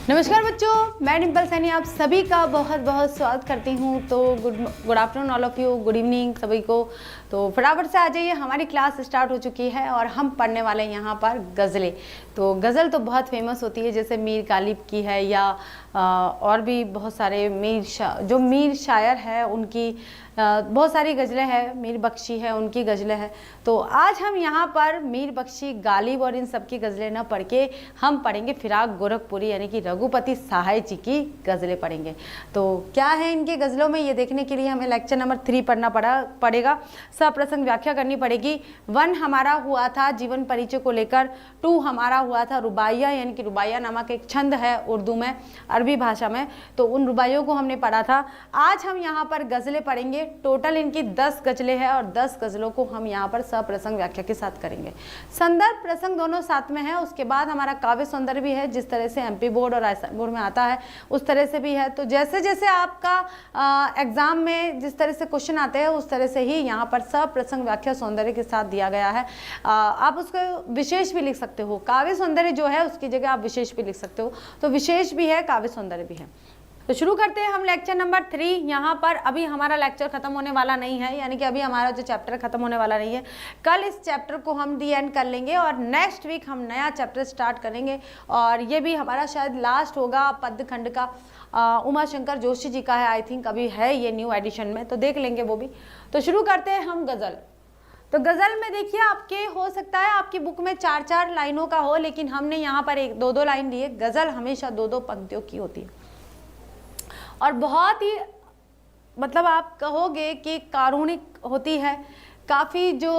नमस्कार बच्चों, मैं डिम्पल सैनी आप सभी का बहुत बहुत स्वागत करती हूँ। तो good afternoon all of you, good evening सभी को। तो फटाफट से आ जाइए, हमारी क्लास स्टार्ट हो चुकी है और हम पढ़ने वाले हैं यहाँ पर गज़लें। तो गज़ल तो बहुत फेमस होती है, जैसे मीर गालिब की है या और भी बहुत सारे जो मीर शायर है उनकी बहुत सारी गज़लें हैं, मीर बख्शी है उनकी गज़लें हैं। तो आज हम यहाँ पर मीर बख्शी, गालिब और इन सब की गज़लें न पढ़ के हम पढ़ेंगे फिराक गोरखपुरी यानी कि रघुपति सहाय जी की गज़लें पढ़ेंगे। तो क्या है इनके गज़लों में, ये देखने के लिए हमें लेक्चर नंबर 3 पढ़ना पड़ेगा। सप्रसंग व्याख्या करनी पड़ेगी। 1 हमारा हुआ था जीवन परिचय को लेकर, 2 हमारा हुआ था रुबाइया यानी कि रुबाइया नामक एक छंद है उर्दू में, अरबी भाषा में, तो उन रुबाइयों को हमने पढ़ा था। आज हम यहाँ पर गज़लें पढ़ेंगे। टोटल इनकी 10 गज़लें हैं और 10 गज़लों को हम यहाँ पर सप्रसंग व्याख्या के साथ करेंगे। संदर्भ प्रसंग दोनों साथ में है। उसके बाद हमारा काव्य सौंदर्य भी है, जिस तरह से एमपी बोर्ड और राजस्थान बोर्ड में आता है उस तरह से भी है। तो जैसे जैसे आपका एग्जाम में जिस तरह से क्वेश्चन आते हैं उस तरह से ही यहाँ पर सप्रसंग व्याख्या सौंदर्य के साथ दिया गया है। आप उसको विशेष भी लिख सकते हो, काव्य सौंदर्य जो है उसकी जगह आप विशेष भी लिख सकते हो। तो विशेष भी है, काव्य सौंदर्य भी है। तो शुरू करते हैं हम लेक्चर नंबर 3। यहाँ पर अभी हमारा लेक्चर खत्म होने वाला नहीं है, यानी कि अभी हमारा जो चैप्टर खत्म होने वाला नहीं है। कल इस चैप्टर को हम दी एंड कर लेंगे और नेक्स्ट वीक हम नया चैप्टर स्टार्ट करेंगे और ये भी हमारा शायद लास्ट होगा पद्य खंड का। उमा शंकर जोशी जी का है, आई थिंक अभी है ये न्यू एडिशन में, तो देख लेंगे वो भी। तो शुरू करते हैं हम गज़ल। तो गज़ल में देखिए आपके हो सकता है आपकी बुक में 4-4 लाइनों का हो, लेकिन हमने यहाँ पर 1-2 लाइन लिए। गज़ल हमेशा 2-2 पंक्तियों की होती है और बहुत ही मतलब आप कहोगे कि कारुणिक होती है। काफ़ी जो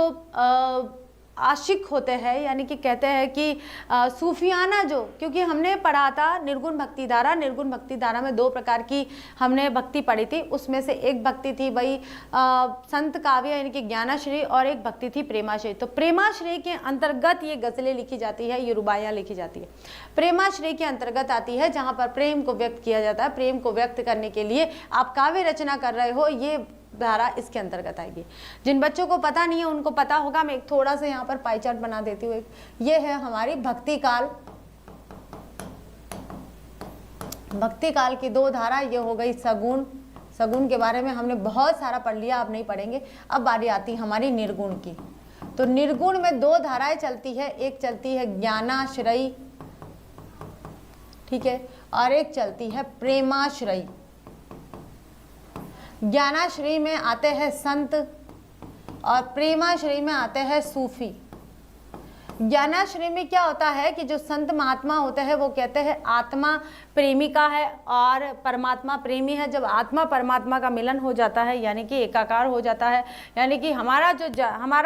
आशिक होते हैं, यानी कि कहते हैं कि सूफियाना जो, क्योंकि हमने पढ़ा था निर्गुण भक्ति धारा। निर्गुण भक्ति धारा में 2 प्रकार की हमने भक्ति पढ़ी थी। उसमें से एक भक्ति थी भाई संत काव्य यानी कि ज्ञानाश्रय, और एक भक्ति थी प्रेमाश्रय। तो प्रेमाश्रय के अंतर्गत ये गज़लें लिखी जाती है, ये रुबाइयाँ लिखी जाती है। प्रेमाश्रय के अंतर्गत आती है जहाँ पर प्रेम को व्यक्त किया जाता है। प्रेम को व्यक्त करने के लिए आप काव्य रचना कर रहे हो, ये धारा इसके अंतर्गत आएगी। जिन बच्चों को पता नहीं है उनको पता होगा। मैं एक थोड़ा सा यहाँ पर पाई चार्ट बना देती हूँ। ये है हमारी भक्ति काल। भक्ति काल की 2 धारा, ये हो गई सगुण। सगुण के बारे में हमने बहुत सारा पढ़ लिया, अब नहीं पढ़ेंगे। अब बारी आती है हमारी निर्गुण की। तो निर्गुण में 2 धाराएं चलती है, एक चलती है ज्ञानाश्रयी, ठीक है, और एक चलती है प्रेमाश्रयी। ज्ञानाश्रय में आते हैं संत और प्रेमाश्रय में आते हैं सूफी। ज्ञानाश्रय में क्या होता है कि जो संत महात्मा होते हैं वो कहते हैं आत्मा प्रेमिका है और परमात्मा प्रेमी है। जब आत्मा परमात्मा का मिलन हो जाता है यानी कि एकाकार हो जाता है, यानी कि हमारा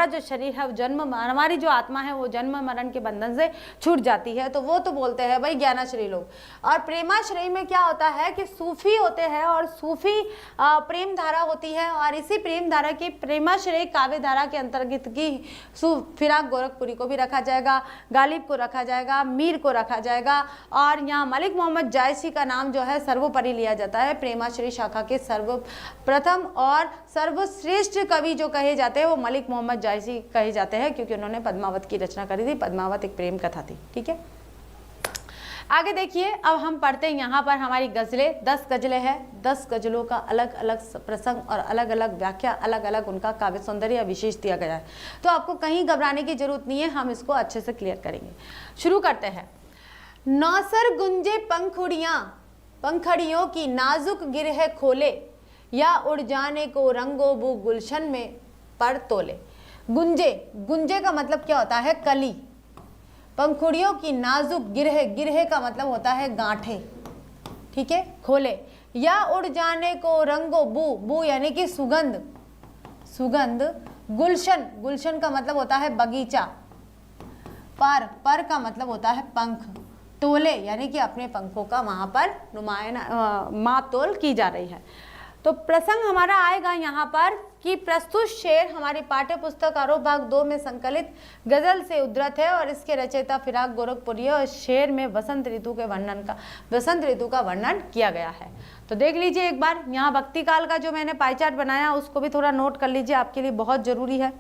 जो शरीर है वो हमारी जो आत्मा है वो जन्म मरण के बंधन से छूट जाती है, तो वो तो बोलते हैं भाई ज्ञानाश्रय लोग। और प्रेमाश्रय में क्या होता है कि सूफी होते हैं और सूफी प्रेम धारा होती है, और इसी प्रेम धारा की प्रेमाश्रय काव्य धारा के अंतर्गत की फिराक गोरखपुरी को भी रखा जाएगा, गालिब को रखा जाएगा, मीर को रखा जाएगा, और यहाँ मलिक मोहम्मद जायसी का नाम जो है सर्वोपरि लिया जाता है। प्रेमाश्रय शाखा के सर्वप्रथम और सर्वश्रेष्ठ कवि जो कहे जाते हैं वो मलिक मोहम्मद जायसी कहे जाते हैं, क्योंकि उन्होंने पद्मावत की रचना करी थी। पद्मावत एक प्रेम कथा थी, ठीक है। आगे देखिए, अब हम पढ़ते हैं यहाँ पर हमारी गज़लें। 10 गज़लें हैं। 10 गज़लों का अलग अलग प्रसंग और अलग अलग व्याख्या, अलग अलग उनका काव्य सौंदर्य या विशेष दिया गया है। तो आपको कहीं घबराने की जरूरत नहीं है, हम इसको अच्छे से क्लियर करेंगे। शुरू करते हैं। नौसर गुंजे पंखड़ियों की नाजुक गिरह खोले, या उड़ जाने को रंगो बू गुलशन में पर तोले। गुंजे का मतलब क्या होता है? कली। पंखुड़ियों की नाजुक गिरह का मतलब होता है गांठे, ठीक है, खोले। या उड़ जाने को रंगो बू यानी कि सुगंध। गुलशन का मतलब होता है बगीचा। पर का मतलब होता है पंख। तोले यानी कि अपने पंखों का वहां पर माप तोल की जा रही है। तो प्रसंग हमारा आएगा यहाँ पर कि प्रस्तुत शेर हमारी पाठ्य पुस्तक आरोह भाग 2 में संकलित गजल से उद्धृत है और इसके रचयिता फिराक गोरखपुरी है। और शेर में वसंत ऋतु का वर्णन किया गया है। तो देख लीजिए एक बार, यहाँ भक्ति काल का जो मैंने पाई चार्ट बनाया उसको भी थोड़ा नोट कर लीजिए, आपके लिए बहुत जरूरी है।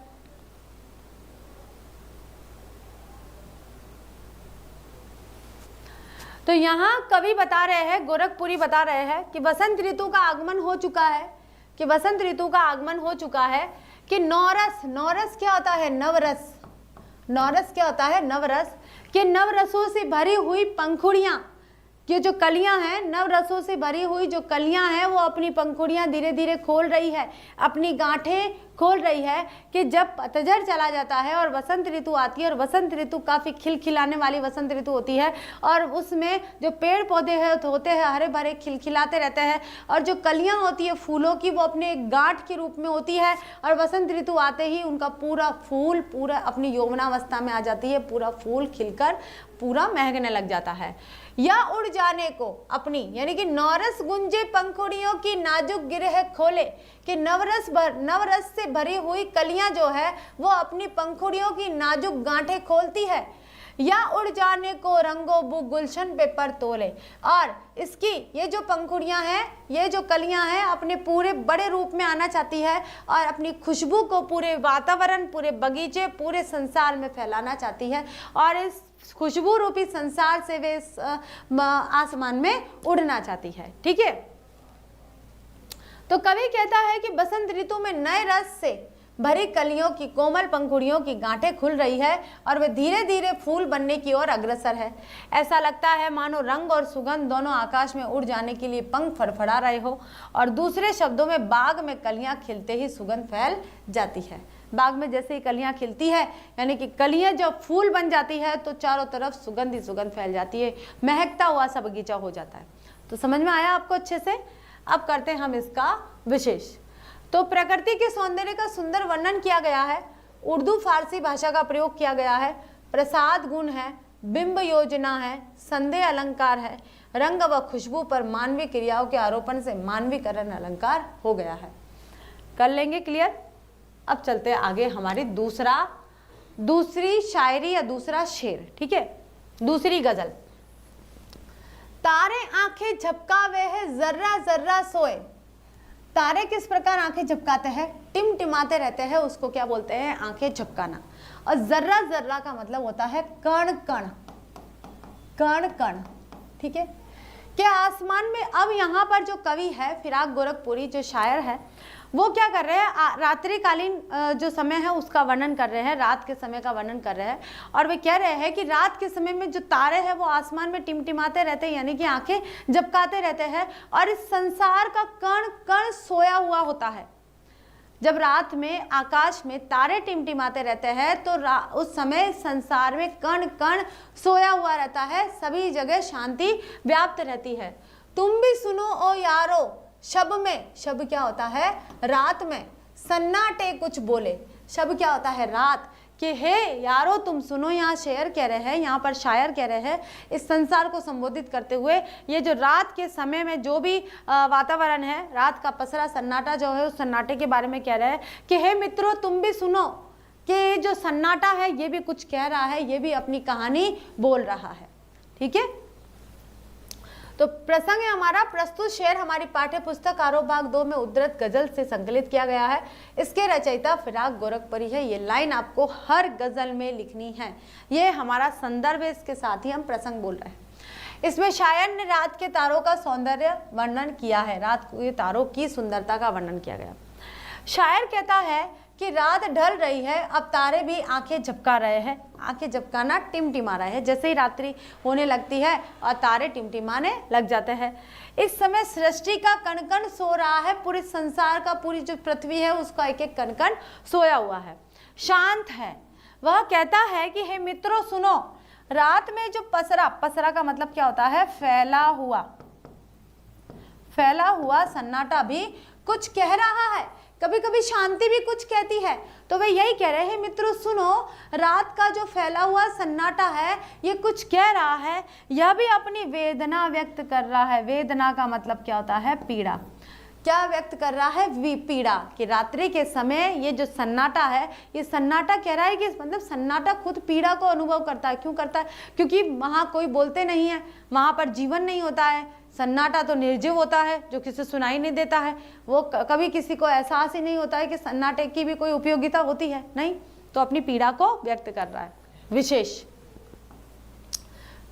तो यहाँ कवि बता रहे हैं, गोरखपुरी बता रहे हैं कि वसंत ऋतु का आगमन हो चुका है, कि वसंत ऋतु का आगमन हो चुका है, कि नौरस, नौरस क्या होता है? नवरस। नौरस क्या होता है? नवरस। कि नवरसों से भरी हुई पंखुड़ियां, कि जो कलियां हैं, नवरसों से भरी हुई जो कलियां हैं वो अपनी पंखुड़ियां धीरे धीरे खोल रही है, अपनी गांठें खोल रही है। कि जब पतझड़ चला जाता है और वसंत ऋतु आती है, और वसंत ऋतु काफ़ी खिलखिलाने वाली वसंत ऋतु होती है, और उसमें जो पेड़ पौधे होते हैं हरे भरे खिलखिलाते रहते हैं, और जो कलियां होती है फूलों की वो अपने एक गांठ के रूप में होती है, और वसंत ऋतु आते ही उनका पूरा फूल पूरा अपनी यौवनावस्था में आ जाती है, पूरा फूल खिलकर पूरा महकने लग जाता है। या उड़ जाने को अपनी, यानी कि नौरस गुंजे पंखुड़ियों की नाजुक गिरह खोले, कि नवरस से भरी हुई कलियां जो है वो अपनी पंखुड़ियों की नाजुक गांठें खोलती है। या उड़ जाने को रंगो बु गुलशन पे पर तोले, और इसकी ये जो पंखुड़ियां हैं, ये जो कलियां हैं अपने पूरे बड़े रूप में आना चाहती है, और अपनी खुशबू को पूरे वातावरण, पूरे बगीचे, पूरे संसार में फैलाना चाहती है, और इस खुशबू रूपी संसार से वे आसमान में उड़ना चाहती है। ठीक है, तो कवि कहता है कि बसंत ऋतु में नए रस से भरी कलियों की कोमल पंखुड़ियों की गांठें खुल रही है, और वे धीरे धीरे फूल बनने की ओर अग्रसर है। ऐसा लगता है मानो रंग और सुगंध दोनों आकाश में उड़ जाने के लिए पंख फड़फड़ा रहे हो, और दूसरे शब्दों में बाग में कलियां खिलते ही सुगंध फैल जाती है। बाग में जैसे ही कलियां खिलती है, यानी कि कलियां जब फूल बन जाती है तो चारों तरफ सुगंध ही सुगंध फैल जाती है, महकता हुआ सा बगीचा हो जाता है। तो समझ में आया आपको अच्छे से? अब करते हैं हम इसका विशेष। तो प्रकृति के सौंदर्य का सुंदर वर्णन किया गया है, उर्दू फारसी भाषा का प्रयोग किया गया है, प्रसाद गुण है, बिंब योजना है, संदेह अलंकार है, रंग व खुशबू पर मानवीय क्रियाओं के आरोपण से मानवीकरण अलंकार हो गया है। कर लेंगे क्लियर? अब चलते हैं आगे हमारी दूसरी शायरी या दूसरा शेर। ठीक है, दूसरी गजल। तारे आंखें झपकावे है जर्रा जर्रा सोए। तारे किस प्रकार आंखें झपकाते हैं? टिमटिमाते रहते हैं, उसको क्या बोलते हैं? आंखें झपकाना। और जर्रा जर्रा का मतलब होता है कण कण, कण कण। ठीक है, क्या आसमान में अब यहाँ पर जो कवि है फिराक गोरखपुरी जो शायर है वो क्या कर रहे हैं? रात्रिकालीन जो समय है उसका वर्णन कर रहे हैं, रात के समय का वर्णन कर रहे हैं, और वे कह रहे हैं कि रात के समय में जो तारे हैं वो आसमान में टिमटिमाते रहते हैं, यानी कि आंखें झपकाते रहते हैं, और इस संसार का कण कण सोया हुआ होता है। जब रात में आकाश में तारे टिमटिमाते रहते हैं तो उस समय संसार में कण कण सोया हुआ रहता है, सभी जगह शांति व्याप्त रहती है। तुम भी सुनो ओ यारो, शब में, शब क्या होता है? रात में, सन्नाटे कुछ बोले, शब क्या होता है? रात। कि हे यारो तुम सुनो, यहाँ शेर कह रहे हैं, यहाँ पर शायर कह रहे हैं इस संसार को संबोधित करते हुए, ये जो रात के समय में जो भी वातावरण है, रात का पसरा सन्नाटा जो है, उस सन्नाटे के बारे में कह रहे हैं कि हे मित्रों तुम भी सुनो, कि जो सन्नाटा है ये भी कुछ कह रहा है, ये भी अपनी कहानी बोल रहा है। ठीक है, तो प्रसंग है हमारा प्रस्तुत शेर हमारी पाठ्य पुस्तक आरोप भाग 2 में उद्धृत गजल से संकलित किया गया है। इसके रचयिता फिराक गोरखपुरी है। ये लाइन आपको हर गजल में लिखनी है, ये हमारा संदर्भ है, इसके साथ ही हम प्रसंग बोल रहे हैं। इसमें शायर ने रात के तारों का सौंदर्य वर्णन किया है, रात के तारों की सुंदरता का वर्णन किया गया। शायर कहता है कि रात ढल रही है, अब तारे भी आंखें झपका रहे हैं। आंखें झपकाना टिमटिमा रहे हैं, जैसे ही रात्रि होने लगती है और तारे टिमटिमाने लग जाते हैं। इस समय सृष्टि का कण कण सो रहा है, पूरे संसार का, पूरी जो पृथ्वी है उसका एक एक कण कण सोया हुआ है, शांत है। वह कहता है कि हे मित्रों सुनो, रात में जो पसरा, पसरा का मतलब क्या होता है? फैला हुआ सन्नाटा भी कुछ कह रहा है, कभी कभी शांति भी कुछ कहती है। तो वे यही कह रहे हैं मित्रों सुनो, रात का जो फैला हुआ सन्नाटा है ये कुछ कह रहा है, यह भी अपनी वेदना व्यक्त कर रहा है। वेदना का मतलब क्या होता है? पीड़ा। क्या व्यक्त कर रहा है? पीड़ा। कि रात्रि के समय ये जो सन्नाटा है, ये सन्नाटा कह रहा है कि मतलब सन्नाटा खुद पीड़ा को अनुभव करता है। क्यों करता है? क्योंकि वहाँ कोई बोलते नहीं है, वहाँ पर जीवन नहीं होता है। सन्नाटा तो निर्जीव होता है, जो किसी सुनाई नहीं देता है, वो कभी किसी को एहसास ही नहीं होता है कि सन्नाटे की भी कोई उपयोगिता होती है, नहीं। तो अपनी पीड़ा को व्यक्त कर रहा है। विशेष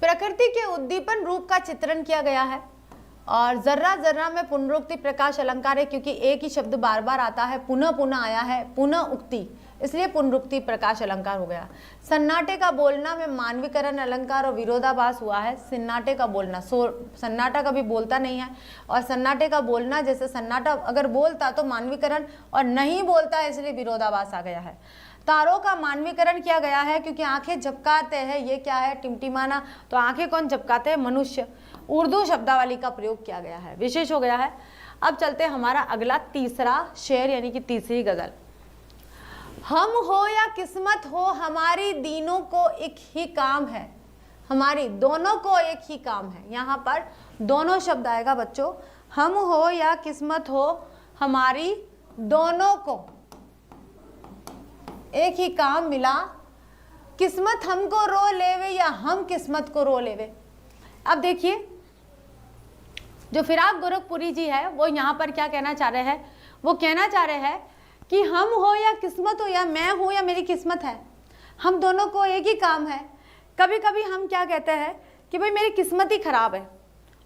प्रकृति के उद्दीपन रूप का चित्रण किया गया है और जर्रा जर्रा में पुनरुक्ति प्रकाश अलंकार है, क्योंकि एक ही शब्द बार बार आता है, पुनः पुनः आया है, पुनः उक्ति, इसलिए पुनरुक्ति प्रकाश अलंकार हो गया। सन्नाटे का बोलना में मानवीकरण अलंकार और विरोधाभास हुआ है। सन्नाटे का बोलना, सन्नाटा कभी बोलता नहीं है, और सन्नाटे का बोलना, जैसे सन्नाटा अगर बोलता तो मानवीकरण, और नहीं बोलता है इसलिए विरोधाभास आ गया है। तारों का मानवीकरण किया गया है, क्योंकि आंखें झपकाते हैं, ये क्या है, टिमटिमाना, तो आंखें कौन झपकाते हैं, मनुष्य। उर्दू शब्दावली का प्रयोग किया गया है, विशेष हो गया है। अब चलते हैं हमारा अगला तीसरा शेर यानी कि तीसरी गजल। हम हो या किस्मत हो हमारी तीनों को एक ही काम है, हमारी दोनों को एक ही काम है। यहाँ पर दोनों शब्द आएगा बच्चों, हम हो या किस्मत हो हमारी दोनों को एक ही काम मिला, किस्मत हमको रो लेवे या हम किस्मत को रो लेवे। अब देखिए जो फिराक गोरखपुरी जी है वो यहाँ पर क्या कहना चाह रहे हैं, वो कहना चाह रहे हैं कि हम हो या किस्मत हो, या मैं हूँ या मेरी किस्मत है, हम दोनों को एक ही काम है। कभी कभी हम क्या कहते हैं कि भाई मेरी किस्मत ही खराब है,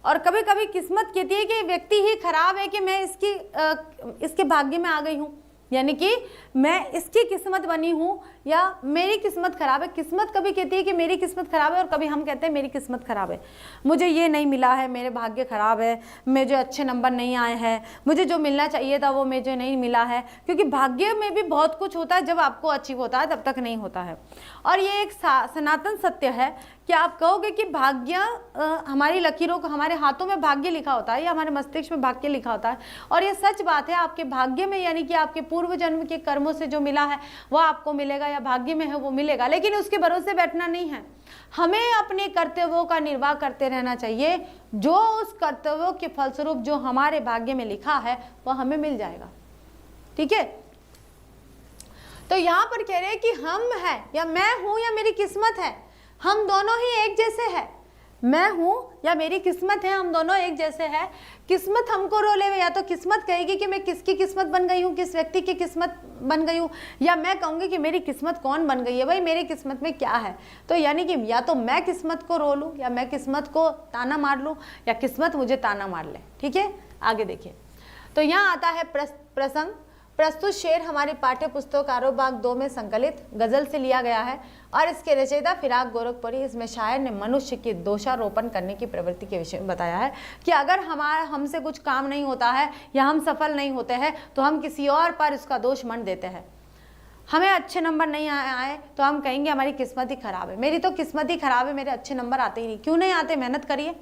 और कभी कभी किस्मत कहती है कि व्यक्ति ही खराब है कि मैं इसके भाग्य में आ गई हूँ, यानी कि मैं इसकी किस्मत बनी हूँ या मेरी किस्मत खराब है। किस्मत कभी कहती है कि मेरी किस्मत खराब है, और कभी हम कहते हैं मेरी किस्मत खराब है, मुझे ये नहीं मिला है, मेरे भाग्य खराब है, मुझे अच्छे नंबर नहीं आए हैं, मुझे जो मिलना चाहिए था वो मुझे नहीं मिला है। क्योंकि भाग्य में भी बहुत कुछ होता है, जब आपको अचीव होता है तब तक नहीं होता है। और ये एक सनातन सत्य है कि आप कहोगे कि भाग्य हमारी लकीरों को, हमारे हाथों में भाग्य लिखा होता है या हमारे मस्तिष्क में भाग्य लिखा होता है, और ये सच बात है। आपके भाग्य में यानी कि आपके पूर्व जन्म के कर्मों से जो मिला है वो आपको मिलेगा, या भाग्य में है वो मिलेगा, लेकिन उसके भरोसे बैठना नहीं है। हमें अपने कर्तव्यों का निर्वाह करते रहना चाहिए, जो उस कर्तव्यों के फलस्वरूप जो हमारे भाग्य में लिखा है वह हमें मिल जाएगा। ठीक है, तो यहाँ पर कह रहे हैं कि हम है या मैं हूं या मेरी किस्मत है, हम दोनों ही एक जैसे हैं। मैं हूं या मेरी किस्मत है, हम दोनों एक जैसे हैं। किस्मत हमको रो लेवे, या तो किस्मत कहेगी कि मैं किसकी किस्मत बन गई हूँ, किस व्यक्ति की किस्मत बन गई हूँ, या मैं कहूँगी कि मेरी किस्मत कौन बन गई है, भाई मेरी किस्मत में क्या है। तो यानी कि या तो मैं किस्मत को रो लूँ, या मैं किस्मत को ताना मार लूँ, या किस्मत मुझे ताना मार ले। ठीक है, आगे देखिए। तो यहाँ आता है प्रसंग। प्रस्तुत शेर हमारी पाठ्य पुस्तक आरोप भाग 2 में संकलित गजल से लिया गया है, और इसके रचयिता फिराक गोरखपुरी। इसमें शायर ने मनुष्य की दोषारोपण करने की प्रवृत्ति के विषय में बताया है कि अगर हमसे कुछ काम नहीं होता है या हम सफल नहीं होते हैं तो हम किसी और पर उसका दोष मढ़ देते हैं। हमें अच्छे नंबर नहीं आए तो हम कहेंगे हमारी किस्मत ही खराब है, मेरी तो किस्मत ही खराब है, मेरे अच्छे नंबर आते ही नहीं। क्यों नहीं आते, मेहनत करिए,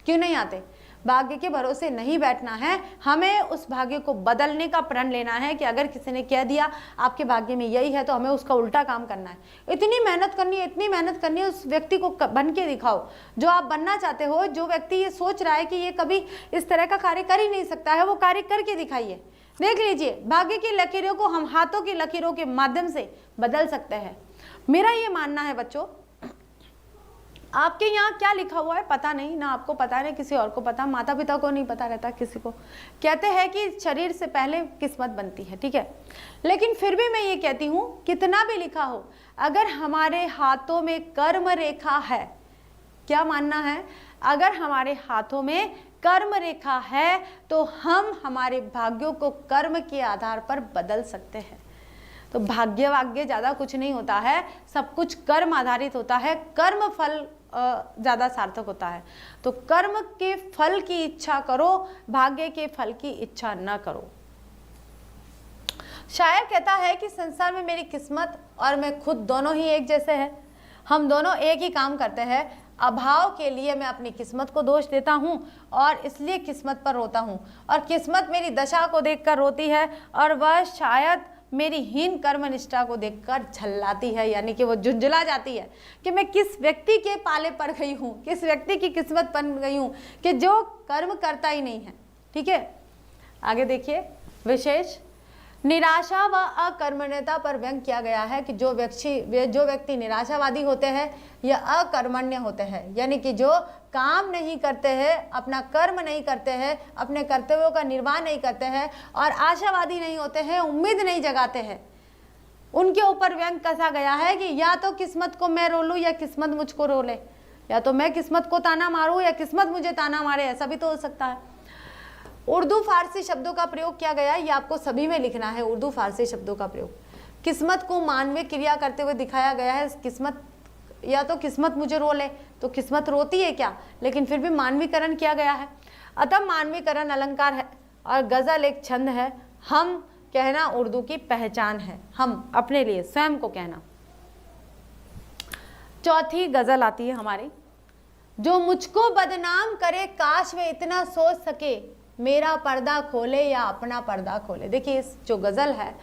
क्यों नहीं आते। भाग्य के भरोसे नहीं बैठना है, हमें उस भाग्य को बदलने का प्रण लेना है कि अगर किसी ने कह दिया आपके भाग्य में यही है तो हमें उसका उल्टा काम करना है। इतनी मेहनत करनी है, इतनी मेहनत करनी है, उस व्यक्ति को बन के दिखाओ जो आप बनना चाहते हो। जो व्यक्ति ये सोच रहा है कि ये कभी इस तरह का कार्य कर ही नहीं सकता है, वो कार्य करके दिखाइए। देख लीजिए, भाग्य की लकीरों को हम हाथों की लकीरों के माध्यम से बदल सकते हैं। मेरा ये मानना है बच्चों, आपके यहाँ क्या लिखा हुआ है पता नहीं, ना आपको पता है किसी और को पता, माता पिता को नहीं पता रहता किसी को। कहते हैं कि शरीर से पहले किस्मत बनती है, ठीक है, लेकिन फिर भी मैं ये कहती हूँ कितना भी लिखा हो, अगर हमारे हाथों में कर्म रेखा है, क्या मानना है, अगर हमारे हाथों में कर्म रेखा है तो हम हमारे भाग्यों को कर्म के आधार पर बदल सकते हैं। तो भाग्य वाग्य ज़्यादा कुछ नहीं होता है, सब कुछ कर्म आधारित होता है, कर्म फल ज़्यादा सार्थक होता है। तो कर्म के फल की इच्छा करो, भाग्य के फल की इच्छा न करो। शायर कहता है कि संसार में मेरी किस्मत और मैं खुद दोनों ही एक जैसे हैं, हम दोनों एक ही काम करते हैं। अभाव के लिए मैं अपनी किस्मत को दोष देता हूँ और इसलिए किस्मत पर रोता हूँ, और किस्मत मेरी दशा को देखकर रोती है, और वह शायद मेरी हीन कर्मनिष्ठा को देखकर झल्लाती है, यानी कि वो झुंझला जाती है कि मैं किस व्यक्ति के पाले पड़ गई हूँ, किस व्यक्ति की किस्मत बन गई हूँ कि जो कर्म करता ही नहीं है। ठीक है, आगे देखिए। विशेष निराशा व अकर्मण्यता पर व्यंग किया गया है कि जो व्यक्ति निराशावादी होते हैं या अकर्मण्य होते हैं, यानी कि जो काम नहीं करते हैं, अपना कर्म नहीं करते हैं, अपने कर्तव्यों का निर्वाह नहीं करते हैं और आशावादी नहीं होते हैं, उम्मीद नहीं जगाते हैं, उनके ऊपर व्यंग कसा गया है कि या तो किस्मत को मैं रो लूं या किस्मत मुझको रो ले। या तो मैं किस्मत को ताना मारूं या किस्मत मुझे ताना मारे, ऐसा भी तो हो सकता है। उर्दू फारसी शब्दों का प्रयोग किया गया है, ये आपको सभी में लिखना है। उर्दू फारसी शब्दों का प्रयोग, किस्मत को मानवीय क्रिया करते हुए दिखाया गया है। किस्मत, या तो किस्मत मुझे रो ले तो किस्मत रोती है क्या, लेकिन फिर भी मानवीकरण किया गया है। अतः मानवीकरण अलंकार है और गजल एक छंद है। हम कहना उर्दू की पहचान है, हम अपने लिए स्वयं को कहना। चौथी गजल आती है हमारी, जो मुझको बदनाम करे काश वे इतना सोच सके, मेरा पर्दा खोले या अपना पर्दा खोले। देखिए इस जो गजल है,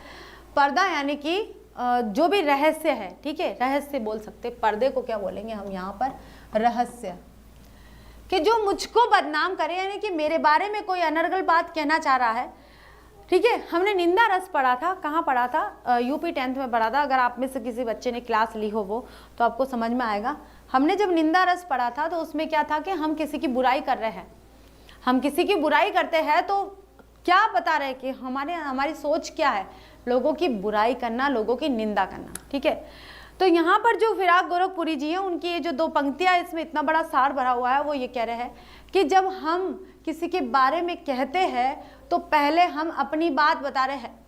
पर्दा यानी कि जो भी रहस्य है, ठीक है, रहस्य बोल सकते, पर्दे को क्या बोलेंगे हम यहाँ पर, रहस्य। कि जो मुझको बदनाम करे यानी कि मेरे बारे में कोई अनर्गल बात कहना चाह रहा है, ठीक है। हमने निंदा रस पढ़ा था, कहाँ पढ़ा था, यूपी 10th में पढ़ा था। अगर आप में से किसी बच्चे ने क्लास ली हो वो, तो आपको समझ में आएगा। हमने जब निंदा रस पढ़ा था तो उसमें क्या था कि हम किसी की बुराई कर रहे हैं, हम किसी की बुराई करते हैं तो क्या बता रहे हैं कि हमारी सोच क्या है, लोगों की बुराई करना, लोगों की निंदा करना, ठीक है। तो यहाँ पर जो फिराक गोरखपुरी जी हैं, उनकी ये जो 2 पंक्तियाँ, इसमें इतना बड़ा सार भरा हुआ है। वो ये कह रहे हैं कि जब हम किसी के बारे में कहते हैं तो पहले हम अपनी बात बता रहे हैं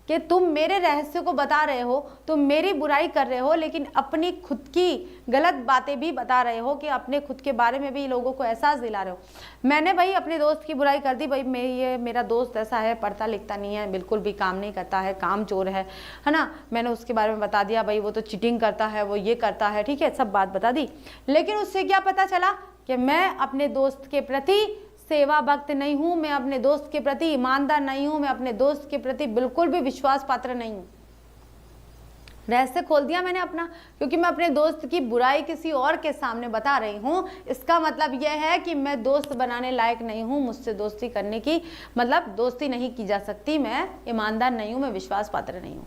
कि तुम मेरे रहस्य को बता रहे हो, तुम मेरी बुराई कर रहे हो, लेकिन अपनी खुद की गलत बातें भी बता रहे हो, कि अपने खुद के बारे में भी लोगों को एहसास दिला रहे हो। मैंने भाई अपने दोस्त की बुराई कर दी, भाई मेरा दोस्त ऐसा है, पढ़ता लिखता नहीं है, बिल्कुल भी काम नहीं करता है, काम चोर है ना। मैंने उसके बारे में बता दिया, भाई वो तो चीटिंग करता है, वो ये करता है, ठीक है, सब बात बता दी। लेकिन उससे क्या पता चला कि मैं अपने दोस्त के प्रति सेवा भक्त नहीं हूं, मैं अपने दोस्त के प्रति ईमानदार नहीं हूं, मैं अपने दोस्त के प्रति बिल्कुल भी विश्वास पात्र नहीं हूं। रहस्य खोल दिया मैंने अपना, क्योंकि मैं अपने दोस्त की बुराई किसी और के सामने बता रही हूं। इसका मतलब यह है कि मैं दोस्त बनाने लायक नहीं हूं, मुझसे दोस्ती करने की मतलब दोस्ती नहीं की जा सकती, मैं ईमानदार नहीं हूं, मैं विश्वास पात्र नहीं हूं।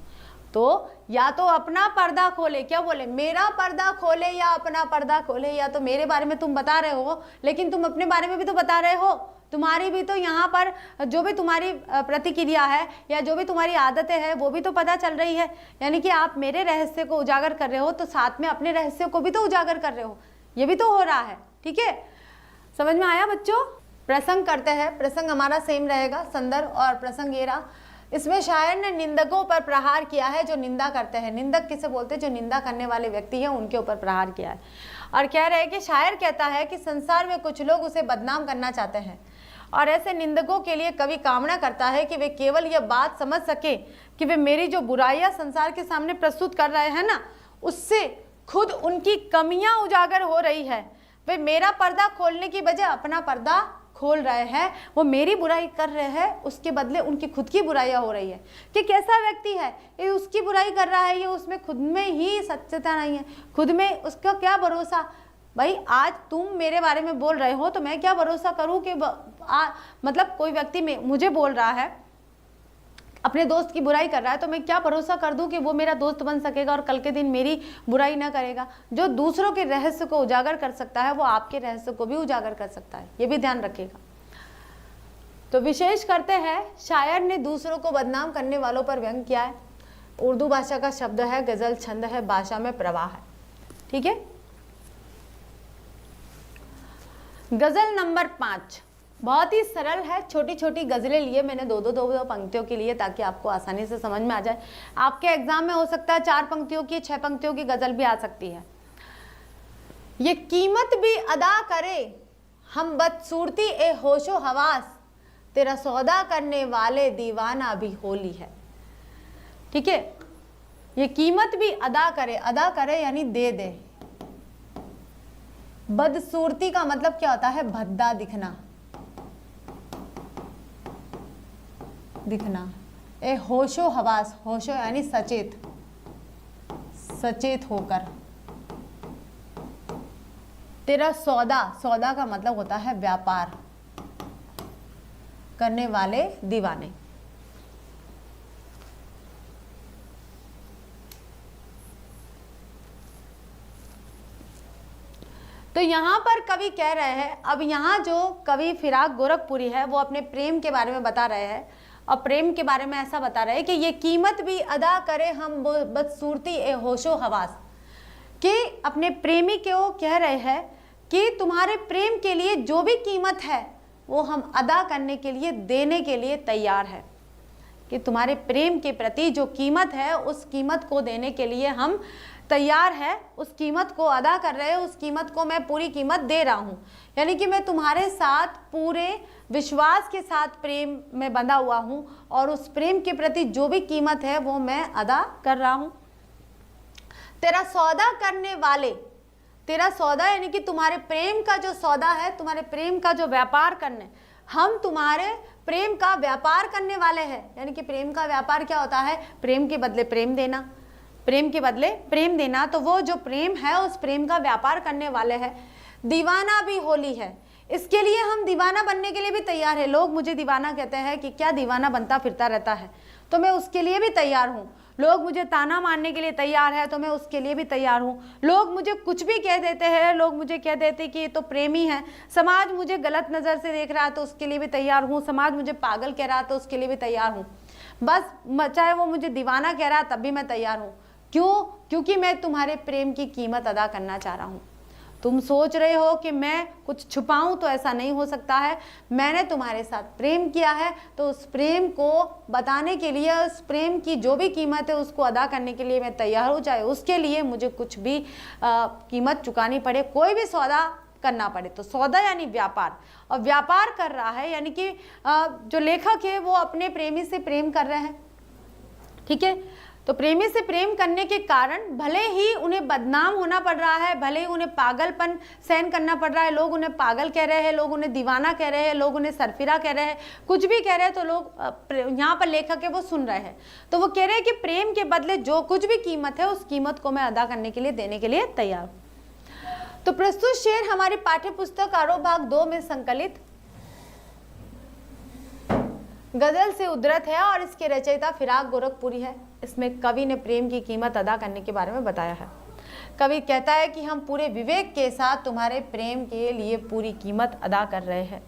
तो या तो अपना पर्दा खोले, क्या बोले, मेरा पर्दा खोले या अपना पर्दा खोले। या तो मेरे बारे में तुम बता रहे हो, लेकिन तुम अपने बारे में भी तो बता रहे हो, तुम्हारी भी तो यहाँ पर जो भी तुम्हारी प्रतिक्रिया है या जो भी तुम्हारी आदतें हैं वो भी तो पता चल रही है। यानी कि आप मेरे रहस्य को उजागर कर रहे हो तो साथ में अपने रहस्य को भी तो उजागर कर रहे हो, ये भी तो हो रहा है, ठीक है। समझ में आया बच्चों। प्रसंग करते हैं, प्रसंग हमारा सेम रहेगा, संदर्भ और प्रसंग ये रहा। इसमें शायर ने निंदकों पर प्रहार किया है, जो निंदा करते हैं। निंदक किसे बोलते हैं, जो निंदा करने वाले व्यक्ति हैं, उनके ऊपर प्रहार किया है। और कह रहे हैं कि शायर कहता है कि संसार में कुछ लोग उसे बदनाम करना चाहते हैं, और ऐसे निंदकों के लिए कवि कामना करता है कि वे केवल यह बात समझ सके कि वे मेरी जो बुराइयां संसार के सामने प्रस्तुत कर रहे हैं ना, उससे खुद उनकी कमियां उजागर हो रही है। वे मेरा पर्दा खोलने की बजाय अपना पर्दा खोल रहे हैं, वो मेरी बुराई कर रहे हैं, उसके बदले उनकी खुद की बुराइयां हो रही है। कि कैसा व्यक्ति है ये, उसकी बुराई कर रहा है, ये उसमें खुद में ही सच्चता नहीं है, खुद में उसका क्या भरोसा। भाई आज तुम मेरे बारे में बोल रहे हो तो मैं क्या भरोसा करूं कि मतलब कोई व्यक्ति में मुझे बोल रहा है, अपने दोस्त की बुराई कर रहा है, तो मैं क्या भरोसा कर दूं कि वो मेरा दोस्त बन सकेगा और कल के दिन मेरी बुराई ना करेगा। जो दूसरों के रहस्य को उजागर कर सकता है वो आपके रहस्य को भी उजागर कर सकता है, ये भी ध्यान रखिएगा। तो विशेष करते हैं, शायर ने दूसरों को बदनाम करने वालों पर व्यंग किया है। उर्दू भाषा का शब्द है, गजल छंद है, भाषा में प्रवाह है, ठीक है। गजल नंबर 5 बहुत ही सरल है, छोटी छोटी गजलें लिए मैंने दो दो पंक्तियों के लिए, ताकि आपको आसानी से समझ में आ जाए। आपके एग्जाम में हो सकता है 4 पंक्तियों की, 6 पंक्तियों की गजल भी आ सकती है। ये कीमत भी अदा करे हम बदसूरती ए होशो हवास, तेरा सौदा करने वाले दीवाना भी होली है, ठीक है। ये कीमत भी अदा करे यानी दे दे। बदसूरती का मतलब क्या होता है, भद्दा दिखना, ए होशो हवास, होशो यानी सचेत, सचेत होकर। तेरा सौदा का मतलब होता है व्यापार करने वाले दीवाने। तो यहाँ पर कवि कह रहे हैं, अब यहाँ जो कवि फिराक गोरखपुरी है वो अपने प्रेम के बारे में बता रहे हैं, और प्रेम के बारे में ऐसा बता रहे हैं कि ये कीमत भी अदा करे हम बदसूरती ए होशो हवास, कि अपने प्रेमी के वो कह रहे हैं कि तुम्हारे प्रेम के लिए जो भी कीमत है वो हम अदा करने के लिए, देने के लिए तैयार है। कि तुम्हारे प्रेम के प्रति जो कीमत है उस कीमत को देने के लिए हम तैयार है, उस कीमत को अदा कर रहे हैं, उस कीमत को मैं पूरी कीमत दे रहा हूँ। यानी कि मैं तुम्हारे साथ पूरे विश्वास के साथ प्रेम में बंधा हुआ हूँ और उस प्रेम के प्रति जो भी कीमत है वो मैं अदा कर रहा हूँ। तेरा सौदा करने वाले, तेरा सौदा यानी कि तुम्हारे प्रेम का जो सौदा है, तुम्हारे प्रेम का जो व्यापार करने, हम तुम्हारे प्रेम का व्यापार करने वाले हैं। यानी कि प्रेम का व्यापार क्या होता है? प्रेम के बदले प्रेम देना, प्रेम के बदले प्रेम देना। तो वो जो प्रेम है उस प्रेम का व्यापार करने वाले हैं। दीवाना भी होली है, इसके लिए हम दीवाना बनने के लिए भी तैयार है। लोग मुझे दीवाना कहते हैं कि क्या दीवाना बनता फिरता रहता है, तो मैं उसके लिए भी तैयार हूँ। लोग मुझे ताना मारने के लिए तैयार है, तो मैं उसके लिए भी तैयार हूँ। लोग मुझे कुछ भी कह देते हैं, लोग मुझे कह देते कि ये तो प्रेमी है। समाज मुझे गलत नज़र से देख रहा है तो उसके लिए भी तैयार हूँ। समाज मुझे पागल कह रहा है तो उसके लिए भी तैयार हूँ। बस चाहे वो मुझे दीवाना कह रहा है तब भी मैं तैयार हूँ। क्यों? क्योंकि मैं तुम्हारे प्रेम की कीमत अदा करना चाह रहा हूँ। तुम सोच रहे हो कि मैं कुछ छुपाऊं, तो ऐसा नहीं हो सकता है। मैंने तुम्हारे साथ प्रेम किया है तो उस प्रेम को बताने के लिए, उस प्रेम की जो भी कीमत है उसको अदा करने के लिए मैं तैयार हूँ। चाहे उसके लिए मुझे कुछ भी कीमत चुकानी पड़े, कोई भी सौदा करना पड़े। तो सौदा यानी व्यापार, और व्यापार कर रहा है यानी कि जो लेखक है वो अपने प्रेमी से प्रेम कर रहे हैं। ठीक है, तो प्रेमी से प्रेम करने के कारण भले ही उन्हें बदनाम होना पड़ रहा है, भले ही उन्हें पागलपन सहन करना पड़ रहा है, लोग उन्हें पागल कह रहे हैं, लोग उन्हें दीवाना कह रहे हैं, लोग उन्हें सरफिरा कह रहे हैं, कुछ भी कह रहे हैं, तो लोग यहाँ पर लेखक है वो सुन रहे हैं। तो वो कह रहे हैं कि प्रेम के बदले जो कुछ भी कीमत है उस कीमत को मैं अदा करने के लिए, देने के लिए तैयार हूँ। तो प्रस्तुत शेर हमारी पाठ्य पुस्तक आरोह भाग 2 में संकलित गजल से उद्धृत है और इसके रचयिता फिराक गोरखपुरी है। इसमें कवि ने प्रेम की कीमत अदा करने के बारे में बताया है। कवि कहता है कि हम पूरे विवेक के साथ तुम्हारे प्रेम के लिए पूरी कीमत अदा कर रहे हैं।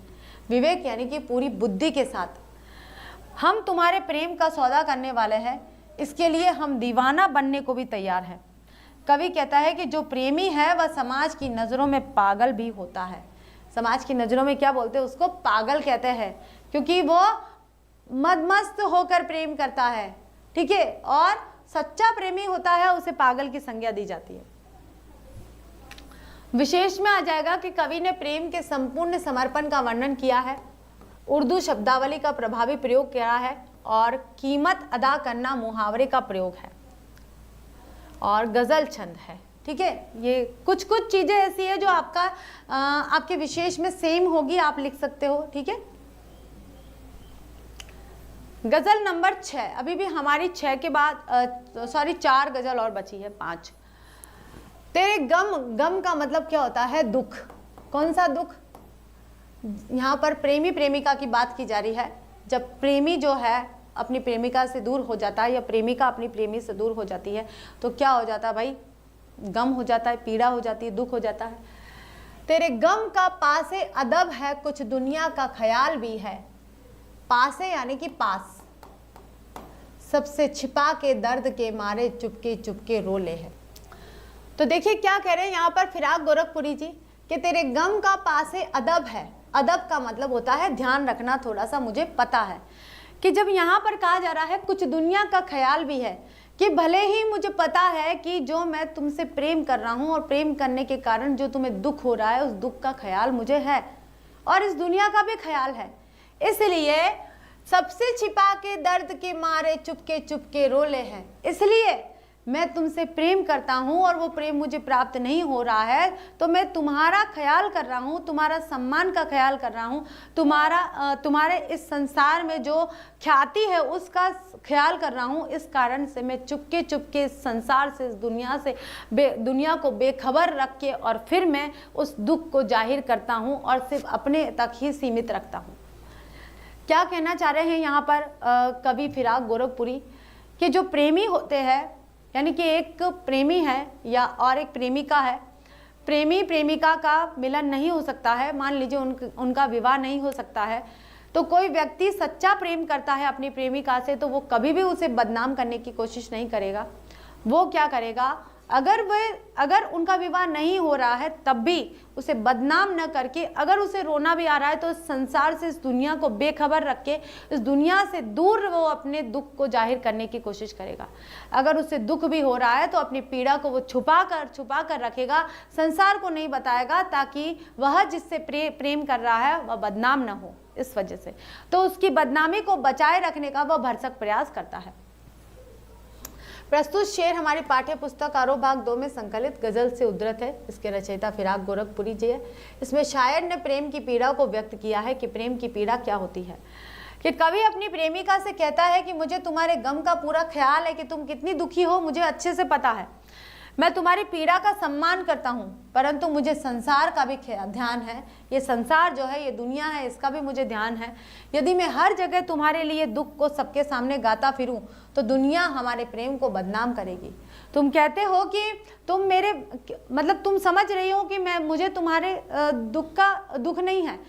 विवेक यानी कि पूरी बुद्धि के साथ हम तुम्हारे प्रेम का सौदा करने वाले हैं। इसके लिए हम दीवाना बनने को भी तैयार हैं। कवि कहता है कि जो प्रेमी है वह समाज की नज़रों में पागल भी होता है। समाज की नज़रों में क्या बोलते हैं? उसको पागल कहते हैं, क्योंकि वो मदमस्त होकर प्रेम करता है। ठीक है, और सच्चा प्रेमी होता है उसे पागल की संज्ञा दी जाती है। विशेष में आ जाएगा कि कवि ने प्रेम के संपूर्ण समर्पण का वर्णन किया है, उर्दू शब्दावली का प्रभावी प्रयोग किया है और कीमत अदा करना मुहावरे का प्रयोग है और गजल छंद है। ठीक है, ये कुछ चीजें ऐसी है जो आपके विशेष में सेम होगी, आप लिख सकते हो। ठीक है, गजल नंबर 6, अभी भी हमारी 6 के बाद 4 गजल और बची है, 5। तेरे गम का मतलब क्या होता है? दुख। कौन सा दुख? यहाँ पर प्रेमी प्रेमिका की बात की जा रही है। जब प्रेमी जो है अपनी प्रेमिका से दूर हो जाता है या प्रेमिका अपनी प्रेमी से दूर हो जाती है तो क्या हो जाता है भाई? गम हो जाता है, पीड़ा हो जाती है, दुख हो जाता है। तेरे गम का पासे अदब है, कुछ दुनिया का ख्याल भी है। पासे यानी कि पास, सबसे छिपा के दर्द के मारे चुपके चुपके रो ले है। तो देखिए क्या कह रहे हैं यहाँ पर फिराक गोरखपुरी जी कि तेरे गम का पासे अदब है। अदब का मतलब होता है ध्यान रखना, थोड़ा सा मुझे पता है कि जब यहाँ पर कहा जा रहा है कुछ दुनिया का ख्याल भी है, कि भले ही मुझे पता है कि जो मैं तुमसे प्रेम कर रहा हूँ और प्रेम करने के कारण जो तुम्हें दुख हो रहा है उस दुख का ख्याल मुझे है और इस दुनिया का भी ख्याल है, इसलिए सबसे छिपा के दर्द के मारे चुपके चुपके रोले हैं। इसलिए मैं तुमसे प्रेम करता हूँ और वो प्रेम मुझे प्राप्त नहीं हो रहा है तो मैं तुम्हारा ख्याल कर रहा हूँ, तुम्हारा सम्मान का ख्याल कर रहा हूँ, तुम्हारे इस संसार में जो ख्याति है उसका ख्याल कर रहा हूँ। इस कारण से मैं चुपके चुपके इस संसार से, इस दुनिया से दुनिया को बेखबर रख के और फिर मैं उस दुख को जाहिर करता हूँ और सिर्फ अपने तक ही सीमित रखता हूँ। क्या कहना चाह रहे हैं यहाँ पर कवि फिराक गोरखपुरी कि जो प्रेमी होते हैं, यानी कि एक प्रेमी है या और एक प्रेमिका है, प्रेमी प्रेमिका का मिलन नहीं हो सकता है, मान लीजिए उनका विवाह नहीं हो सकता है, तो कोई व्यक्ति सच्चा प्रेम करता है अपनी प्रेमिका से तो वो कभी भी उसे बदनाम करने की कोशिश नहीं करेगा। वो क्या करेगा? अगर उनका विवाह नहीं हो रहा है तब भी उसे बदनाम न करके, अगर उसे रोना भी आ रहा है तो इस संसार से, इस दुनिया को बेखबर रख के, इस दुनिया से दूर वो अपने दुख को जाहिर करने की कोशिश करेगा। अगर उसे दुख भी हो रहा है तो अपनी पीड़ा को वो छुपा कर रखेगा, संसार को नहीं बताएगा, ताकि वह जिससे प्रेम कर रहा है वह बदनाम न हो। इस वजह से तो उसकी बदनामी को बचाए रखने का वह भरसक प्रयास करता है। प्रस्तुत शेर हमारी पाठ्य पुस्तक आरोह भाग 2 में संकलित गजल से उद्धृत है। इसके रचयिता फिराक गोरखपुरी जी है। इसमें शायर ने प्रेम की पीड़ा को व्यक्त किया है कि प्रेम की पीड़ा क्या होती है। कि कवि अपनी प्रेमिका से कहता है कि मुझे तुम्हारे गम का पूरा ख्याल है, कि तुम कितनी दुखी हो मुझे अच्छे से पता है, मैं तुम्हारी पीड़ा का सम्मान करता हूँ, परंतु मुझे संसार का भी ध्यान है। ये संसार जो है, ये दुनिया है, इसका भी मुझे ध्यान है। यदि मैं हर जगह तुम्हारे लिए दुख को सबके सामने गाता फिरूं तो दुनिया हमारे प्रेम को बदनाम करेगी। तुम कहते हो कि तुम मेरे, मतलब तुम समझ रही हो कि मुझे तुम्हारे दुख नहीं है,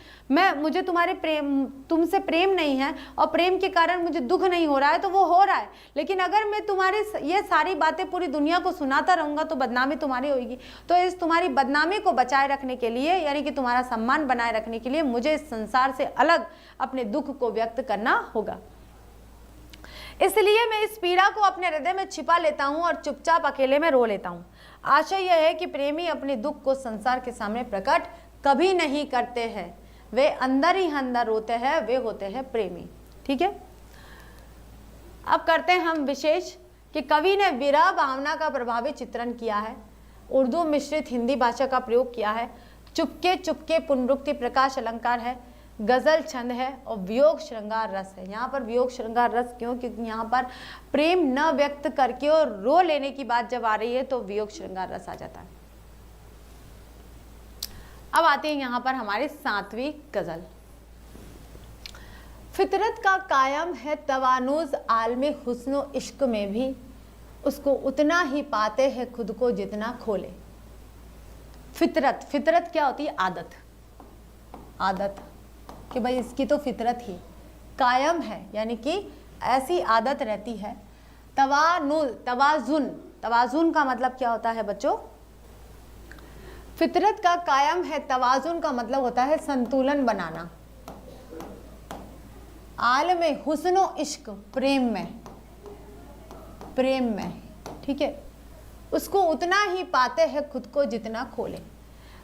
मुझे तुमसे प्रेम नहीं है, और प्रेम के कारण मुझे दुख नहीं हो रहा है, तो वो हो रहा है। लेकिन अगर मैं तुम्हारे ये सारी बातें पूरी दुनिया को सुनाता रहूंगा तो बदनामी तुम्हारी होगी। तो इस तुम्हारी बदनामी को बचाए रखने के लिए, यानी कि तुम्हारा सम्मान बनाए रखने के लिए, मुझे इस संसार से अलग अपने दुख को व्यक्त करना होगा। इसलिए मैं इस पीड़ा को अपने हृदय में छिपा लेता हूँ और चुपचाप अकेले में रो लेता हूँ। आशय यह है कि प्रेमी अपने दुख को संसार के सामने प्रकट कभी नहीं करते हैं, वे अंदर ही अंदर रोते हैं, वे होते हैं प्रेमी। ठीक है, अब करते हैं हम विशेष कि कवि ने विरह भावना का प्रभावी चित्रण किया है, उर्दू मिश्रित हिंदी भाषा का प्रयोग किया है, चुपके चुपके पुनरुक्ति प्रकाश अलंकार है, गजल छंद है और वियोग श्रृंगार रस है। यहाँ पर वियोग श्रृंगार रस क्यों? क्योंकि यहाँ पर प्रेम न व्यक्त करके और रो लेने की बात जब आ रही है तो वियोग श्रृंगार रस आ जाता है। अब आते हैं यहाँ पर हमारी 7वीं गजल। फितरत का कायम है तवानुज आलमे हुस्नो इश्क में भी, उसको उतना ही पाते हैं खुद को जितना खोले। फितरत क्या होती है? आदत कि भाई इसकी तो फितरत ही कायम है, यानी कि ऐसी आदत रहती है। तवाजुन का मतलब क्या होता है बच्चों? फितरत का कायम है तवाजुन का मतलब होता है संतुलन बनाना। आल में हुस्नो इश्क, प्रेम में, ठीक है, उसको उतना ही पाते हैं खुद को जितना खोले।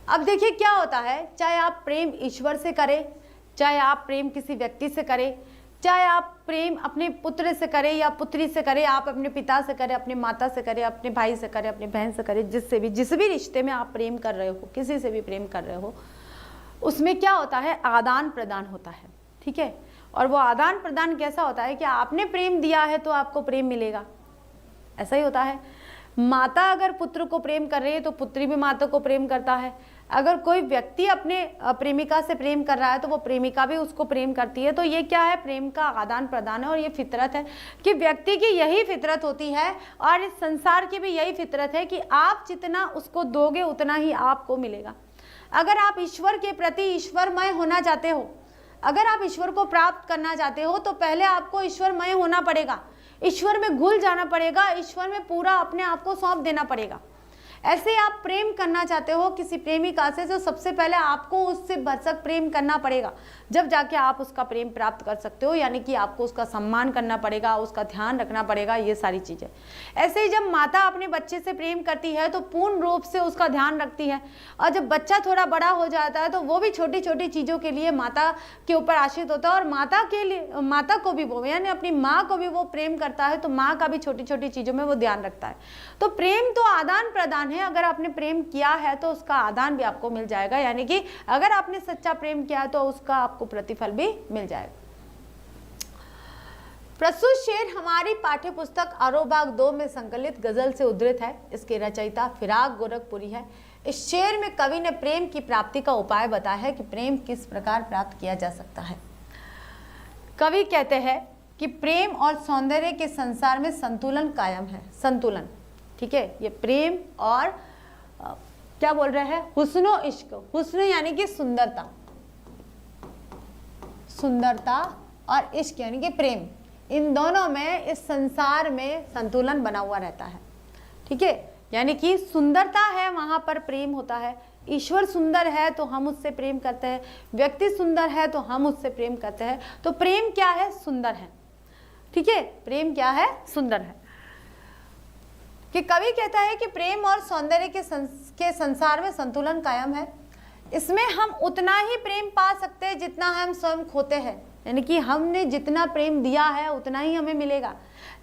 अब देखिए क्या होता है, चाहे आप प्रेम ईश्वर से करें, चाहे आप प्रेम किसी व्यक्ति से करें, चाहे आप प्रेम अपने पुत्र से करें या पुत्री से करें, आप अपने पिता से करें, अपने माता से करें, अपने भाई से करें, अपनी बहन से करें, जिस भी रिश्ते में आप प्रेम कर रहे हो, किसी से भी प्रेम कर रहे हो, उसमें क्या होता है? आदान प्रदान होता है। ठीक है, और वो आदान प्रदान कैसा होता है कि आपने प्रेम दिया है तो आपको प्रेम मिलेगा, ऐसा ही होता है। माता अगर पुत्र को प्रेम कर रही है तो पुत्री भी माता को प्रेम करता है। अगर कोई व्यक्ति अपने प्रेमिका से प्रेम कर रहा है तो वो प्रेमिका भी उसको प्रेम करती है। तो ये क्या है? प्रेम का आदान प्रदान है, और ये फितरत है कि व्यक्ति की यही फितरत होती है और इस संसार की भी यही फितरत है कि आप जितना उसको दोगे उतना ही आपको मिलेगा। अगर आप ईश्वर के प्रति ईश्वरमय होना चाहते हो, अगर आप ईश्वर को प्राप्त करना चाहते हो तो पहले आपको ईश्वरमय होना पड़ेगा, ईश्वर में घुल जाना पड़ेगा, ईश्वर में पूरा अपने आप को सौंप देना पड़ेगा। ऐसे आप प्रेम करना चाहते हो किसी प्रेमिका से, तो सबसे पहले आपको उससे भरसक प्रेम करना पड़ेगा, जब जाके आप उसका प्रेम प्राप्त कर सकते हो। यानी कि आपको उसका सम्मान करना पड़ेगा, उसका ध्यान रखना पड़ेगा, ये सारी चीज़ें। ऐसे ही जब माता अपने बच्चे से प्रेम करती है तो पूर्ण रूप से उसका ध्यान रखती है, और जब बच्चा थोड़ा बड़ा हो जाता है तो वो भी छोटी छोटी चीज़ों के लिए माता के ऊपर आश्रित होता है, और माता को भी वो, यानी अपनी माँ को भी वो प्रेम करता है, तो माँ का भी छोटी छोटी चीज़ों में वो ध्यान रखता है। तो प्रेम तो आदान प्रदान है, अगर आपने प्रेम किया है तो उसका आदान भी आपको मिल जाएगा, यानी कि अगर आपने सच्चा प्रेम किया है तो उसका आपको प्रतिफल भी मिल जाएगा। प्रस्तुत शेर हमारी पाठ्य पुस्तक आरोह भाग 2 में संकलित गजल से उद्धृत है। इसके रचयिता फिराक गोरखपुरी है। इस शेर में कवि ने प्रेम की प्राप्ति का उपाय बताया है कि प्रेम किस प्रकार प्राप्त किया जा सकता है। कवि कहते हैं कि प्रेम और सौंदर्य के संसार में संतुलन कायम है। संतुलन, ठीक है, ये प्रेम और क्या बोल रहे हैं? हुस्नो इश्क। हुस्न यानी कि सुंदरता और इश्क यानी कि प्रेम, इन दोनों में इस संसार में संतुलन बना हुआ रहता है। ठीक है, यानी कि सुंदरता है वहाँ पर प्रेम होता है। ईश्वर सुंदर है तो हम उससे प्रेम करते हैं, व्यक्ति सुंदर है तो हम उससे प्रेम करते हैं। तो प्रेम क्या है? सुंदर है। ठीक है, प्रेम क्या है? सुंदर है। कि कवि कहता है कि प्रेम और सौंदर्य के संसार में संतुलन कायम है। इसमें हम उतना ही प्रेम पा सकते हैं जितना हम स्वयं खोते हैं। यानी कि हमने जितना प्रेम दिया है उतना ही हमें मिलेगा,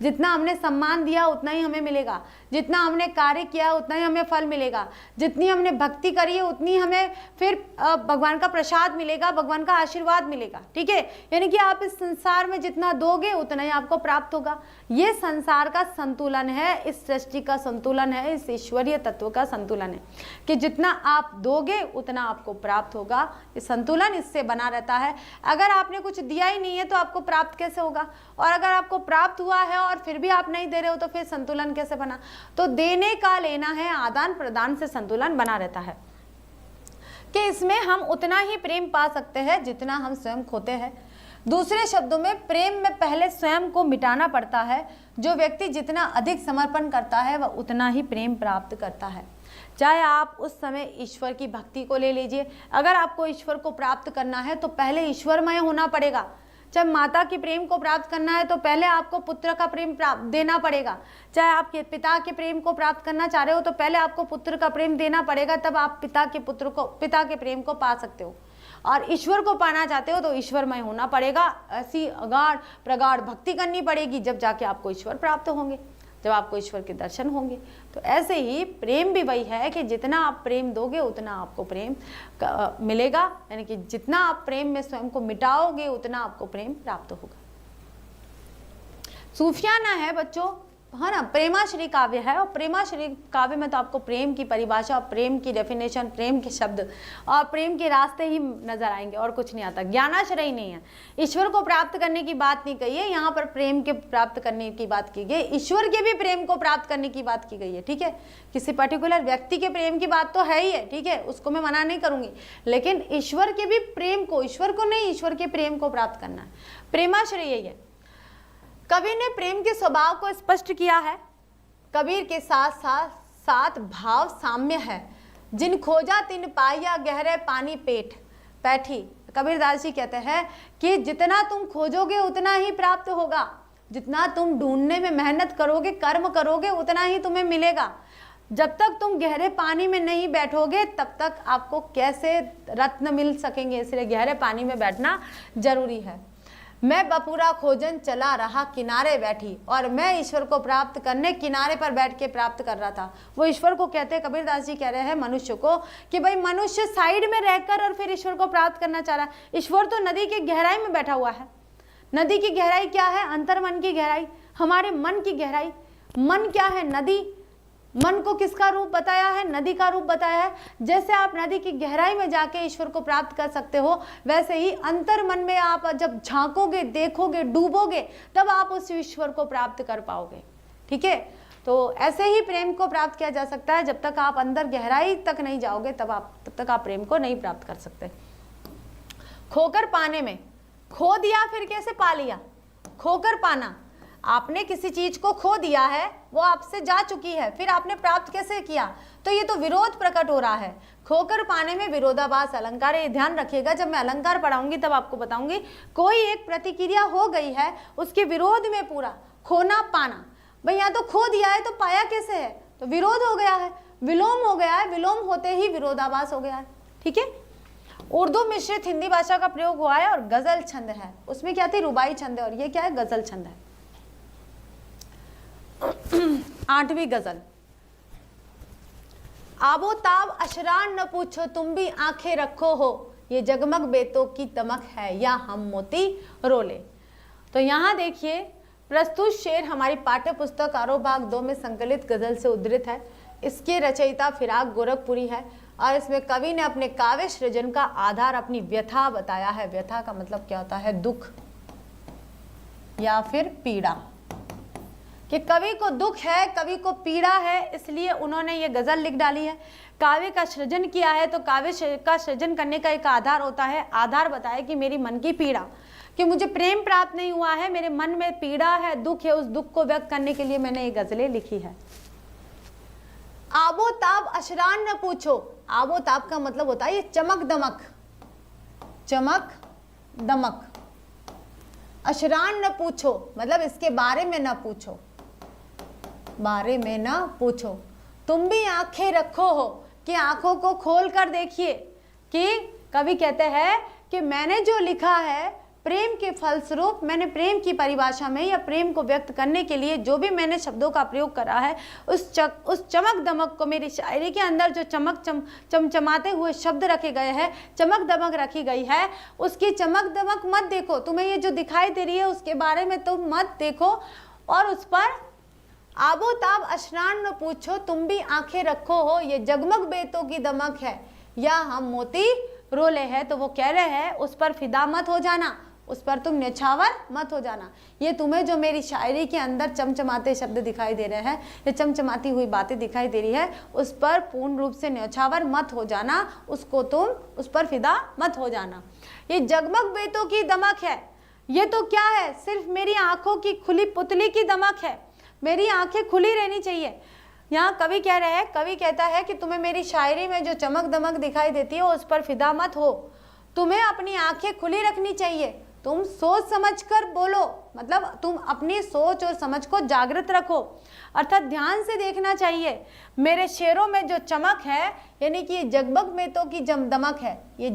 जितना हमने सम्मान दिया उतना ही हमें मिलेगा, जितना हमने कार्य किया उतना ही हमें फल मिलेगा, जितनी हमने भक्ति करी है उतनी हमें फिर भगवान का प्रसाद मिलेगा, भगवान का आशीर्वाद मिलेगा। ठीक है, यानी कि आप इस संसार में जितना दोगे उतना ही आपको प्राप्त होगा। ये संसार का संतुलन है, इस सृष्टि का संतुलन है, इस ईश्वरीय तत्व का संतुलन है कि जितना आप दोगे उतना आपको प्राप्त होगा। ये संतुलन इससे बना रहता है। अगर आपने कुछ दिया ही नहीं है तो आपको प्राप्त कैसे होगा? और अगर आपको प्राप्त हुआ है और फिर भी आप नहीं दे रहे हो तो फिर संतुलन कैसे बना? तो देने का लेना है, आदान प्रदान से संतुलन बना रहता है कि इसमें हम उतना ही प्रेम पा सकते हैं जितना हम स्वयं खोते हैं। दूसरे शब्दों में प्रेम में पहले स्वयं को मिटाना पड़ता है। जो व्यक्ति जितना अधिक समर्पण करता है वह उतना ही प्रेम प्राप्त करता है। चाहे आप उस समय ईश्वर की भक्ति को ले लीजिए, अगर आपको ईश्वर को प्राप्त करना है तो पहले ईश्वरमय होना पड़ेगा। चाहे माता के प्रेम को प्राप्त करना है तो पहले आपको पुत्र का प्रेम प्राप्त देना पड़ेगा। चाहे आप पिता के प्रेम को प्राप्त करना चाह रहे हो तो पहले आपको पुत्र का प्रेम देना पड़ेगा, तब आप पिता के प्रेम को पा सकते हो। और ईश्वर को पाना चाहते हो तो ईश्वरमय होना पड़ेगा। ऐसी अगाढ़ प्रगाढ़ भक्ति करनी पड़ेगी, जब जाके आपको ईश्वर प्राप्त होंगे, जब आपको ईश्वर के दर्शन होंगे। तो ऐसे ही प्रेम भी वही है कि जितना आप प्रेम दोगे उतना आपको प्रेम मिलेगा। यानी कि जितना आप प्रेम में स्वयं को मिटाओगे उतना आपको प्रेम प्राप्त होगा। सूफियाना है बच्चों, है ना, प्रेमाश्री काव्य है। और प्रेमाश्री काव्य में तो आपको प्रेम की परिभाषा, प्रेम की डेफिनेशन, प्रेम के शब्द और प्रेम के रास्ते ही नजर आएंगे, और कुछ नहीं आता। ज्ञानाश्रय नहीं है। ईश्वर को प्राप्त करने की बात नहीं कही है यहाँ पर, प्रेम के प्राप्त करने की बात की गई। ईश्वर के भी प्रेम को प्राप्त करने की बात की गई है। ठीक है, किसी पर्टिकुलर व्यक्ति के प्रेम की बात तो है ही है, ठीक है, उसको मैं मना नहीं करूंगी, लेकिन ईश्वर के भी प्रेम को, ईश्वर को नहीं, ईश्वर के प्रेम को प्राप्त करना है। प्रेमाश्रय यही है। कबीर ने प्रेम के स्वभाव को स्पष्ट किया है। कबीर के साथ साथ सात भाव साम्य है। जिन खोजा तिन पाया, गहरे पानी पेट पैठी। कबीरदास जी कहते हैं कि जितना तुम खोजोगे उतना ही प्राप्त होगा, जितना तुम ढूंढने में मेहनत करोगे, कर्म करोगे, उतना ही तुम्हें मिलेगा। जब तक तुम गहरे पानी में नहीं बैठोगे तब तक आपको कैसे रत्न मिल सकेंगे, इसलिए गहरे पानी में बैठना जरूरी है। मैं बपूरा खोजन चला रहा, किनारे बैठी, और मैं ईश्वर को प्राप्त करने किनारे पर बैठ के प्राप्त कर रहा था। वो ईश्वर को कहते हैं, कबीरदास जी कह रहे हैं मनुष्य को कि भाई मनुष्य साइड में रहकर और फिर ईश्वर को प्राप्त करना चाह रहा है। ईश्वर तो नदी की गहराई में बैठा हुआ है। नदी की गहराई क्या है? अंतर्मन की गहराई, हमारे मन की गहराई। मन क्या है? नदी। मन को किसका रूप बताया है? नदी का रूप बताया है। जैसे आप नदी की गहराई में जाके ईश्वर को प्राप्त कर सकते हो, वैसे ही अंतर मन में आप जब झांकोगे, देखोगे, डूबोगे, तब आप उस ईश्वर को प्राप्त कर पाओगे। ठीक है, तो ऐसे ही प्रेम को प्राप्त किया जा सकता है। जब तक आप अंदर गहराई तक नहीं जाओगे तब तक आप प्रेम को नहीं प्राप्त कर सकते। खोकर पाने में, खो दिया फिर कैसे पा लिया? खोकर पाना, आपने किसी चीज को खो दिया है, वो आपसे जा चुकी है, फिर आपने प्राप्त कैसे किया? तो ये तो विरोध प्रकट हो रहा है। खोकर पाने में विरोधाभास अलंकार, ये ध्यान रखिएगा। जब मैं अलंकार पढ़ाऊंगी तब आपको बताऊंगी। कोई एक प्रतिक्रिया हो गई है, उसके विरोध में पूरा खोना पाना। भाई यहाँ तो खो दिया है तो पाया कैसे है? तो विरोध हो गया है, विलोम हो गया है, विलोम होते ही विरोधाभास हो गया है। ठीक है, उर्दू मिश्रित हिंदी भाषा का प्रयोग हुआ है और गजल छंद है। उसमें क्या थी? रुबाई छंद है, और ये क्या है? गजल छंद है। 8वीं गजल। आबो ताब अशरार न पूछो, तुम भी आंखें रखो हो, ये जगमग बेतों की तमक है, या हम मोती रोले। तो यहाँ देखिए, प्रस्तुत शेर हमारी पाठ्य पुस्तक आरोह भाग 2 में संकलित गजल से उद्धृत है। इसके रचयिता फिराक गोरखपुरी है, और इसमें कवि ने अपने काव्य सृजन का आधार अपनी व्यथा बताया है। व्यथा का मतलब क्या होता है? दुख या फिर पीड़ा। कि कवि को दुख है, कवि को पीड़ा है, इसलिए उन्होंने ये गजल लिख डाली है। काव्य का सृजन किया है, तो काव्य का सृजन करने का एक आधार होता है। आधार बताया कि मेरी मन की पीड़ा, कि मुझे प्रेम प्राप्त नहीं हुआ है, मेरे मन में पीड़ा है, दुख है, उस दुख को व्यक्त करने के लिए मैंने ये गजलें लिखी है। आबोताब अशरान न पूछो। आबोताब का मतलब होता है ये चमक दमक, चमक दमक। अशरान न पूछो मतलब इसके बारे में न पूछो, बारे में न पूछो। तुम भी आंखें रखो हो कि आंखों को खोल कर देखिए। कि कवि कहते हैं कि मैंने जो लिखा है प्रेम के फलस्वरूप, मैंने प्रेम की परिभाषा में या प्रेम को व्यक्त करने के लिए जो भी मैंने शब्दों का प्रयोग करा है, उस चमक दमक को, मेरी शायरी के अंदर जो चमचमाते हुए शब्द रखे गए हैं, चमक दमक रखी गई है, उसकी चमक दमक मत देखो। तुम्हें ये जो दिखाई दे रही है उसके बारे में तुम मत देखो और उस पर आबोताब अशरान न पूछो। तुम भी आंखें रखो हो, ये जगमग बेतों की दमक है या हम मोती रोले हैं। तो वो कह रहे हैं उस पर फिदा मत हो जाना, उस पर तुम न्यौछावर मत हो जाना। ये तुम्हें जो मेरी शायरी के अंदर चमचमाते शब्द दिखाई दे रहे हैं, ये चमचमाती हुई बातें दिखाई दे रही है, उस पर पूर्ण रूप से न्यौछावर मत हो जाना, उसको तुम उस पर फिदा मत हो जाना। ये जगमग बेतों की दमक है, ये तो क्या है, सिर्फ मेरी आंखों की खुली पुतली की दमक है। मेरी आंखें खुली रहनी चाहिए। यहाँ कवि कह रहे हैं, कवि कहता है कि तुम्हें मेरी शायरी में जो चमक दमक दिखाई देती है उस पर फिदा मत हो, तुम्हें अपनी आंखें खुली रखनी चाहिए। तुम सोच समझ कर बोलो, मतलब तुम अपनी सोच और समझ को जागृत रखो, अर्थात ध्यान से देखना चाहिए। मेरे शेरों में जो चमक है, यानी कि ये जगमग में तो की दमक है, ये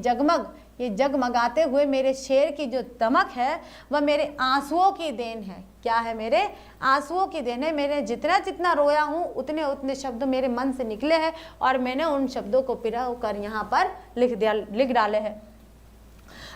जगमगाते हुए मेरे शेर की जो दमक है वह मेरे आंसुओं की देन है। क्या है? मेरे आंसुओं की देन है। मैंने जितना जितना रोया हूँ उतने उतने शब्द मेरे मन से निकले हैं और मैंने उन शब्दों को पिरो कर यहाँ पर लिख डाले हैं।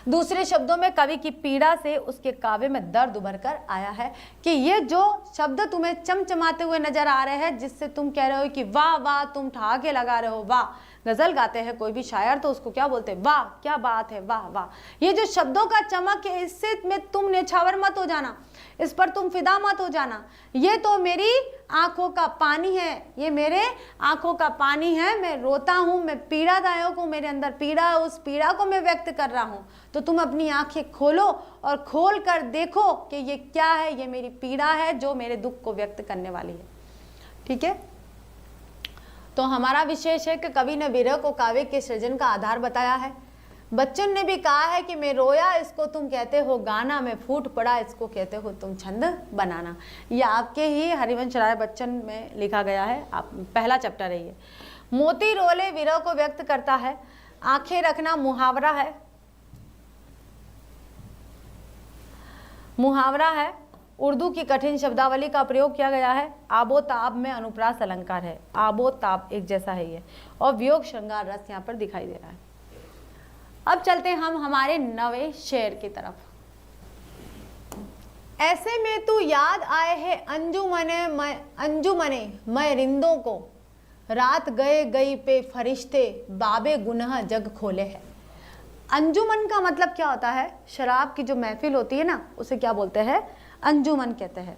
दूसरे शब्दों में कवि की पीड़ा से उसके काव्य में दर्द उभर कर आया है कि ये जो शब्द तुम्हें चमचमाते हुए नजर आ रहे हैं, जिससे तुम कह रहे हो कि वाह वाह, तुम ठहाके लगा रहे हो, वाह। गजल गाते हैं कोई भी शायर तो उसको क्या बोलते हैं? वाह, क्या बात है, वाह वाह। ये जो शब्दों का चमक है, इससे में तुम न्यौछावर मत हो जाना, इस पर तुम फिदा मत हो जाना। ये तो मेरी आंखों का पानी है, ये मेरे आंखों का पानी है। मैं रोता हूँ, मैं पीड़ादायक हूँ, मेरे अंदर पीड़ा है, उस पीड़ा को मैं व्यक्त कर रहा हूँ। तो तुम अपनी आंखें खोलो और खोल कर देखो कि ये क्या है, ये मेरी पीड़ा है जो मेरे दुख को व्यक्त करने वाली है। ठीक है, तो हमारा विशेष है कि कवि ने विरह को काव्य के सृजन का आधार बताया है। बच्चन ने भी कहा है कि मैं रोया इसको तुम कहते हो गाना, मैं फूट पड़ा इसको कहते हो तुम छंद बनाना। ये आपके ही हरिवंश राय बच्चन में लिखा गया है, आप पहला चैप्टर है ये। मोती रोले विरह को व्यक्त करता है। आंखें रखना मुहावरा है, मुहावरा है। उर्दू की कठिन शब्दावली का प्रयोग किया गया है। आबोताब में अनुप्रास अलंकार है, आबोताब एक जैसा है ये, और वियोग श्रृंगार रस यहाँ पर दिखाई दे रहा है। अब चलते हैं हम हमारे नवे शेर की तरफ। ऐसे में तू याद आए है अंजुमने मैं रिंदों को, रात गए गई पे फरिश्ते बाबे गुनाह जग खोले है। अंजुमन का मतलब क्या होता है? शराब की जो महफिल होती है ना, उसे क्या बोलते हैं? अंजुमन कहते हैं।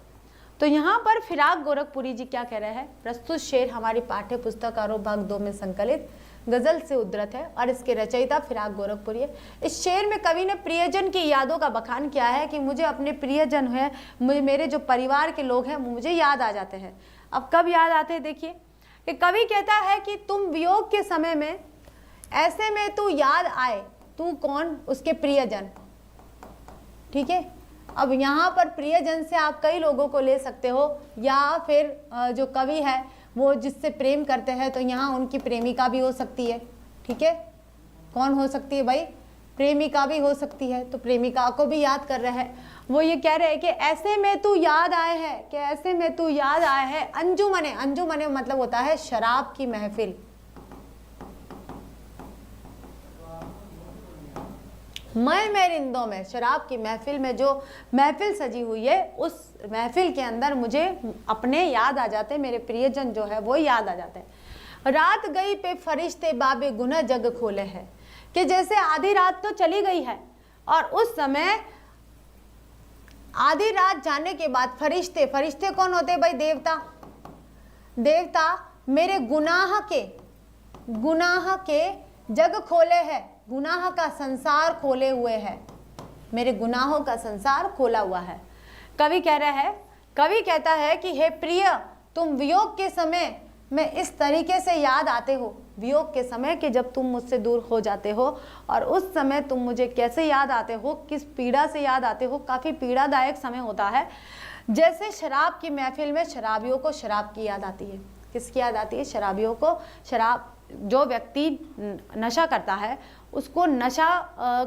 तो यहाँ पर फिराक गोरखपुरी जी क्या कह रहे हैं? प्रस्तुत शेर हमारी पाठ्य पुस्तक आरोप भाग 2 में संकलित गजल से उद्धृत है और इसके रचयिता फिराक गोरखपुरी है। इस शेर में कवि ने प्रियजन की यादों का बखान किया है कि मुझे अपने प्रियजन है, मुझे मेरे जो परिवार के लोग हैं मुझे याद आ जाते हैं। अब कब याद आते हैं? देखिए कि कवि कहता है कि तुम वियोग के समय में ऐसे में तू याद आए, तू कौन? उसके प्रियजन। ठीक है, अब यहाँ पर प्रियजन से आप कई लोगों को ले सकते हो, या फिर जो कवि है वो जिससे प्रेम करते हैं तो यहाँ उनकी प्रेमिका भी हो सकती है। ठीक है, कौन हो सकती है भाई? प्रेमिका भी हो सकती है, तो प्रेमिका को भी याद कर रहे हैं। वो ये कह रहे हैं कि ऐसे में तू याद आए है, कि ऐसे में तू याद आए है अंजुमने। अंजुमने मतलब होता है शराब की महफिल। मैं रिंदों में, शराब की महफिल में जो महफिल सजी हुई है, उस महफिल के अंदर मुझे अपने याद आ जाते हैं, मेरे प्रियजन जो है वो याद आ जाते हैं। रात गई पे फरिश्ते बाबे गुनाह जग खोले है, कि जैसे आधी रात तो चली गई है और उस समय आधी रात जाने के बाद फरिश्ते, फरिश्ते कौन होते हैं भाई? देवता। देवता मेरे गुनाह के जग खोले है, गुनाह का संसार खोले हुए है, मेरे गुनाहों का संसार खोला हुआ है। कवि कह रहा है, कवि कहता है कि हे प्रिय, तुम वियोग के समय में इस तरीके से याद आते हो वियोग के समय कि जब तुम मुझसे दूर हो जाते हो, और उस समय तुम मुझे कैसे याद आते हो, किस पीड़ा से याद आते हो। काफ़ी पीड़ादायक समय होता है। जैसे शराब की महफिल में शराबियों को शराब की याद आती है। किसकी याद आती है? शराबियों को। शराब, जो व्यक्ति नशा करता है उसको नशा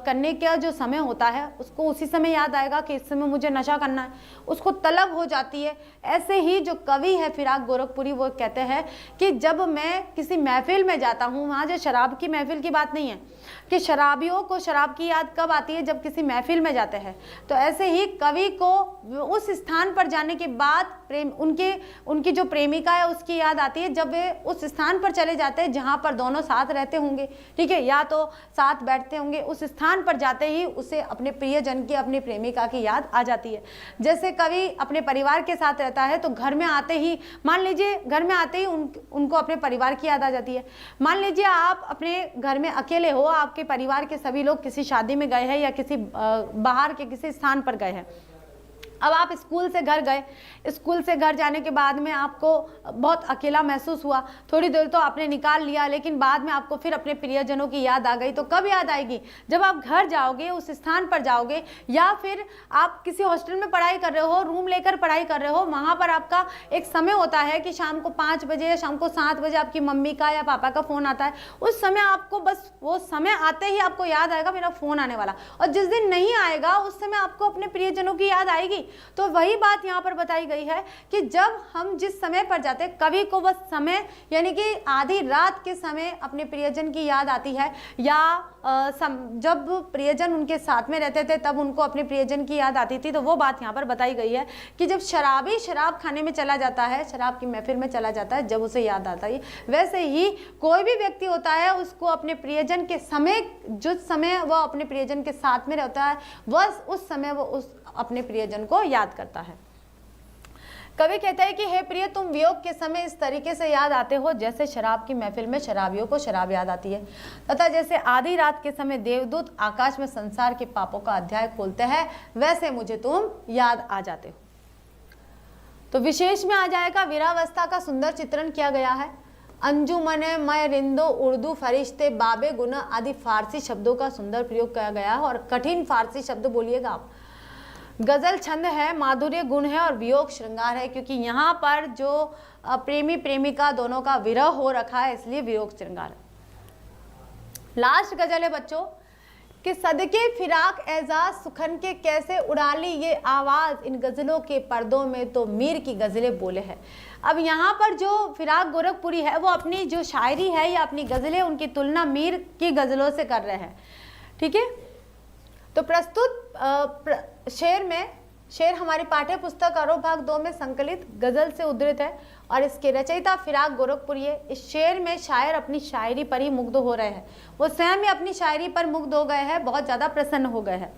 करने का जो समय होता है उसको उसी समय याद आएगा कि इस समय मुझे नशा करना है, उसको तलब हो जाती है। ऐसे ही जो कवि है फिराक गोरखपुरी, वो कहते हैं कि जब मैं किसी महफिल में जाता हूँ, वहाँ जो शराब की महफिल की बात नहीं है कि शराबियों को शराब की याद कब आती है, जब किसी महफिल में जाते हैं। तो ऐसे ही कवि को उस स्थान पर जाने के बाद उनकी जो प्रेमिका है उसकी याद आती है, जब वे उस स्थान पर चले जाते हैं जहाँ पर दोनों साथ रहते होंगे, ठीक है, या तो साथ बैठते होंगे। उस स्थान पर जाते ही उसे अपने प्रियजन की, अपनी प्रेमिका की याद आ जाती है। जैसे कवि अपने परिवार के साथ रहता है तो घर में आते ही, मान लीजिए घर में आते ही उनको अपने परिवार की याद आ जाती है। मान लीजिए आप अपने घर में अकेले हो, आपके परिवार के सभी लोग किसी शादी में गए हैं या किसी बाहर के किसी स्थान पर गए हैं। अब आप स्कूल से घर गए, स्कूल से घर जाने के बाद में आपको बहुत अकेला महसूस हुआ, थोड़ी देर तो आपने निकाल लिया, लेकिन बाद में आपको फिर अपने प्रियजनों की याद आ गई। तो कब याद आएगी? जब आप घर जाओगे, उस स्थान पर जाओगे, या फिर आप किसी हॉस्टल में पढ़ाई कर रहे हो, रूम लेकर पढ़ाई कर रहे हो, वहाँ पर आपका एक समय होता है कि शाम को 5 बजे या शाम को 7 बजे आपकी मम्मी का या पापा का फ़ोन आता है। उस समय आपको बस वो समय आते ही आपको याद आएगा मेरा फ़ोन आने वाला, और जिस दिन नहीं आएगा उस समय आपको अपने प्रियजनों की याद आएगी। तो वही बात यहाँ पर बताई गई है कि जब हम जिस समय पर जाते हैं, कवि को बस समय यानी कि आधी रात के समय अपने प्रियजन की याद आती है, या जब प्रियजन उनके साथ में रहते थे तब उनको अपने प्रियजन की याद आती थी। तो वो बात यहाँ पर बताई गई है कि जब शराबी शराब खाने में चला जाता है, शराब की महफिल में चला जाता है, जब उसे याद आता है। वैसे ही कोई भी व्यक्ति होता है, उसको अपने प्रियजन के समय, जो समय वह अपने प्रियजन के साथ में रहता है, बस उस समय वो उस अपने प्रियजन को याद करता है। कवि कहता है कि हे प्रिय, तुम वियोग के समय इस तरीके से याद आते हो जैसे शराब की महफिल में शराबियों को शराब याद आती है, तथा जैसे आधी रात के समय देवदूत आकाश में संसार के पापों का अध्याय खोलते हैं, वैसे मुझे तुम याद आ जाते हो। तो विशेष में आ जाएगा वीरावस्था का सुंदर चित्रण किया गया है। अंजुमने, मैं, रिंदो, उर्दू, फरिश्ते, बाबे, गुना आदि फारसी शब्दों का सुंदर प्रयोग किया गया है। और कठिन फारसी शब्द बोलिएगा आप। गजल छंद है, माधुर्य गुण है और वियोग श्रृंगार है, क्योंकि यहाँ पर जो प्रेमी प्रेमिका दोनों का विरह हो रखा है, इसलिए वियोग श्रृंगार है। लास्ट गजल है बच्चों कि सदके फिराक एजाज सुखन के कैसे उड़ा ली ये आवाज़, इन गज़लों के पर्दों में तो मीर की गज़लें बोले हैं। अब यहाँ पर जो फिराक गोरखपुरी है वो अपनी जो शायरी है या अपनी गज़लें, उनकी तुलना मीर की गज़लों से कर रहे हैं, ठीक है। तो प्रस्तुत शेर हमारी पाठ्य पुस्तक आरोह भाग 2 में संकलित गज़ल से उद्धृत है, और इसके रचयिता फिराक गोरखपुरी है। इस शेर में शायर अपनी शायरी पर ही मुग्ध हो रहे हैं, वो स्वयं ही अपनी शायरी पर मुग्ध हो गए हैं, बहुत ज़्यादा प्रसन्न हो गए हैं।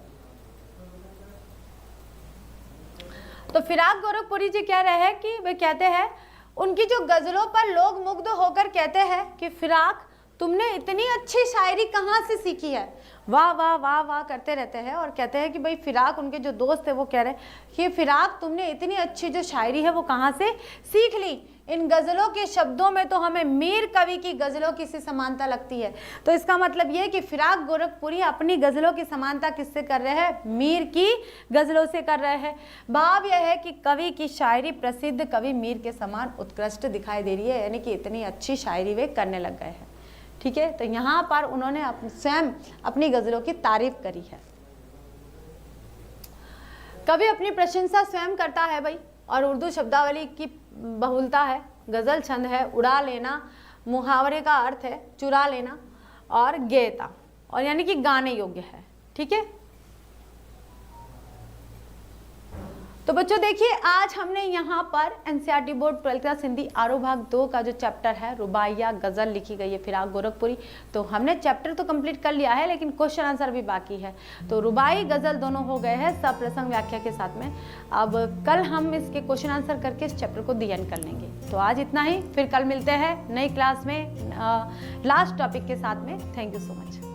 तो फिराक गोरखपुरी जी कह रहे हैं कि वे कहते हैं, उनकी जो गज़लों पर लोग मुग्ध होकर कहते हैं कि फिराक, तुमने इतनी अच्छी शायरी कहाँ से सीखी है, वाह वाह वाह वाह करते रहते हैं। और कहते हैं कि भाई फिराक, उनके जो दोस्त है वो कह रहे हैं कि फिराक, तुमने इतनी अच्छी जो शायरी है वो कहाँ से सीख ली, इन गज़लों के शब्दों में तो हमें मीर कवि की गज़लों की सी समानता लगती है। तो इसका मतलब ये कि फिराक गोरखपुरी अपनी गज़लों की समानता किससे कर रहे हैं? मीर की गज़लों से कर रहे हैं। भाव यह है कि कवि की शायरी प्रसिद्ध कवि मीर के समान उत्कृष्ट दिखाई दे रही है, यानी कि इतनी अच्छी शायरी वे करने लग गए हैं, ठीक है। तो यहाँ पर उन्होंने स्वयं अपनी गज़लों की तारीफ करी है। कवि अपनी प्रशंसा स्वयं करता है भाई, और उर्दू शब्दावली की बहुलता है। गज़ल छंद है, उड़ा लेना, मुहावरे का अर्थ है चुरा लेना, और गेयता, और यानी कि गाने योग्य है, ठीक है। तो बच्चों देखिए, आज हमने यहाँ पर NCERT board 12th class Hindi आरोह भाग 2 का जो चैप्टर है, रुबाइया गज़ल लिखी गई है फिराक गोरखपुरी, तो हमने चैप्टर तो कंप्लीट कर लिया है, लेकिन क्वेश्चन आंसर भी बाकी है। तो रुबाई गज़ल दोनों हो गए हैं सब प्रसंग व्याख्या के साथ में। अब कल हम इसके क्वेश्चन आंसर करके इस चैप्टर को दी एंड कर लेंगे। तो आज इतना ही, फिर कल मिलते हैं नई क्लास में लास्ट टॉपिक के साथ में। Thank you so much.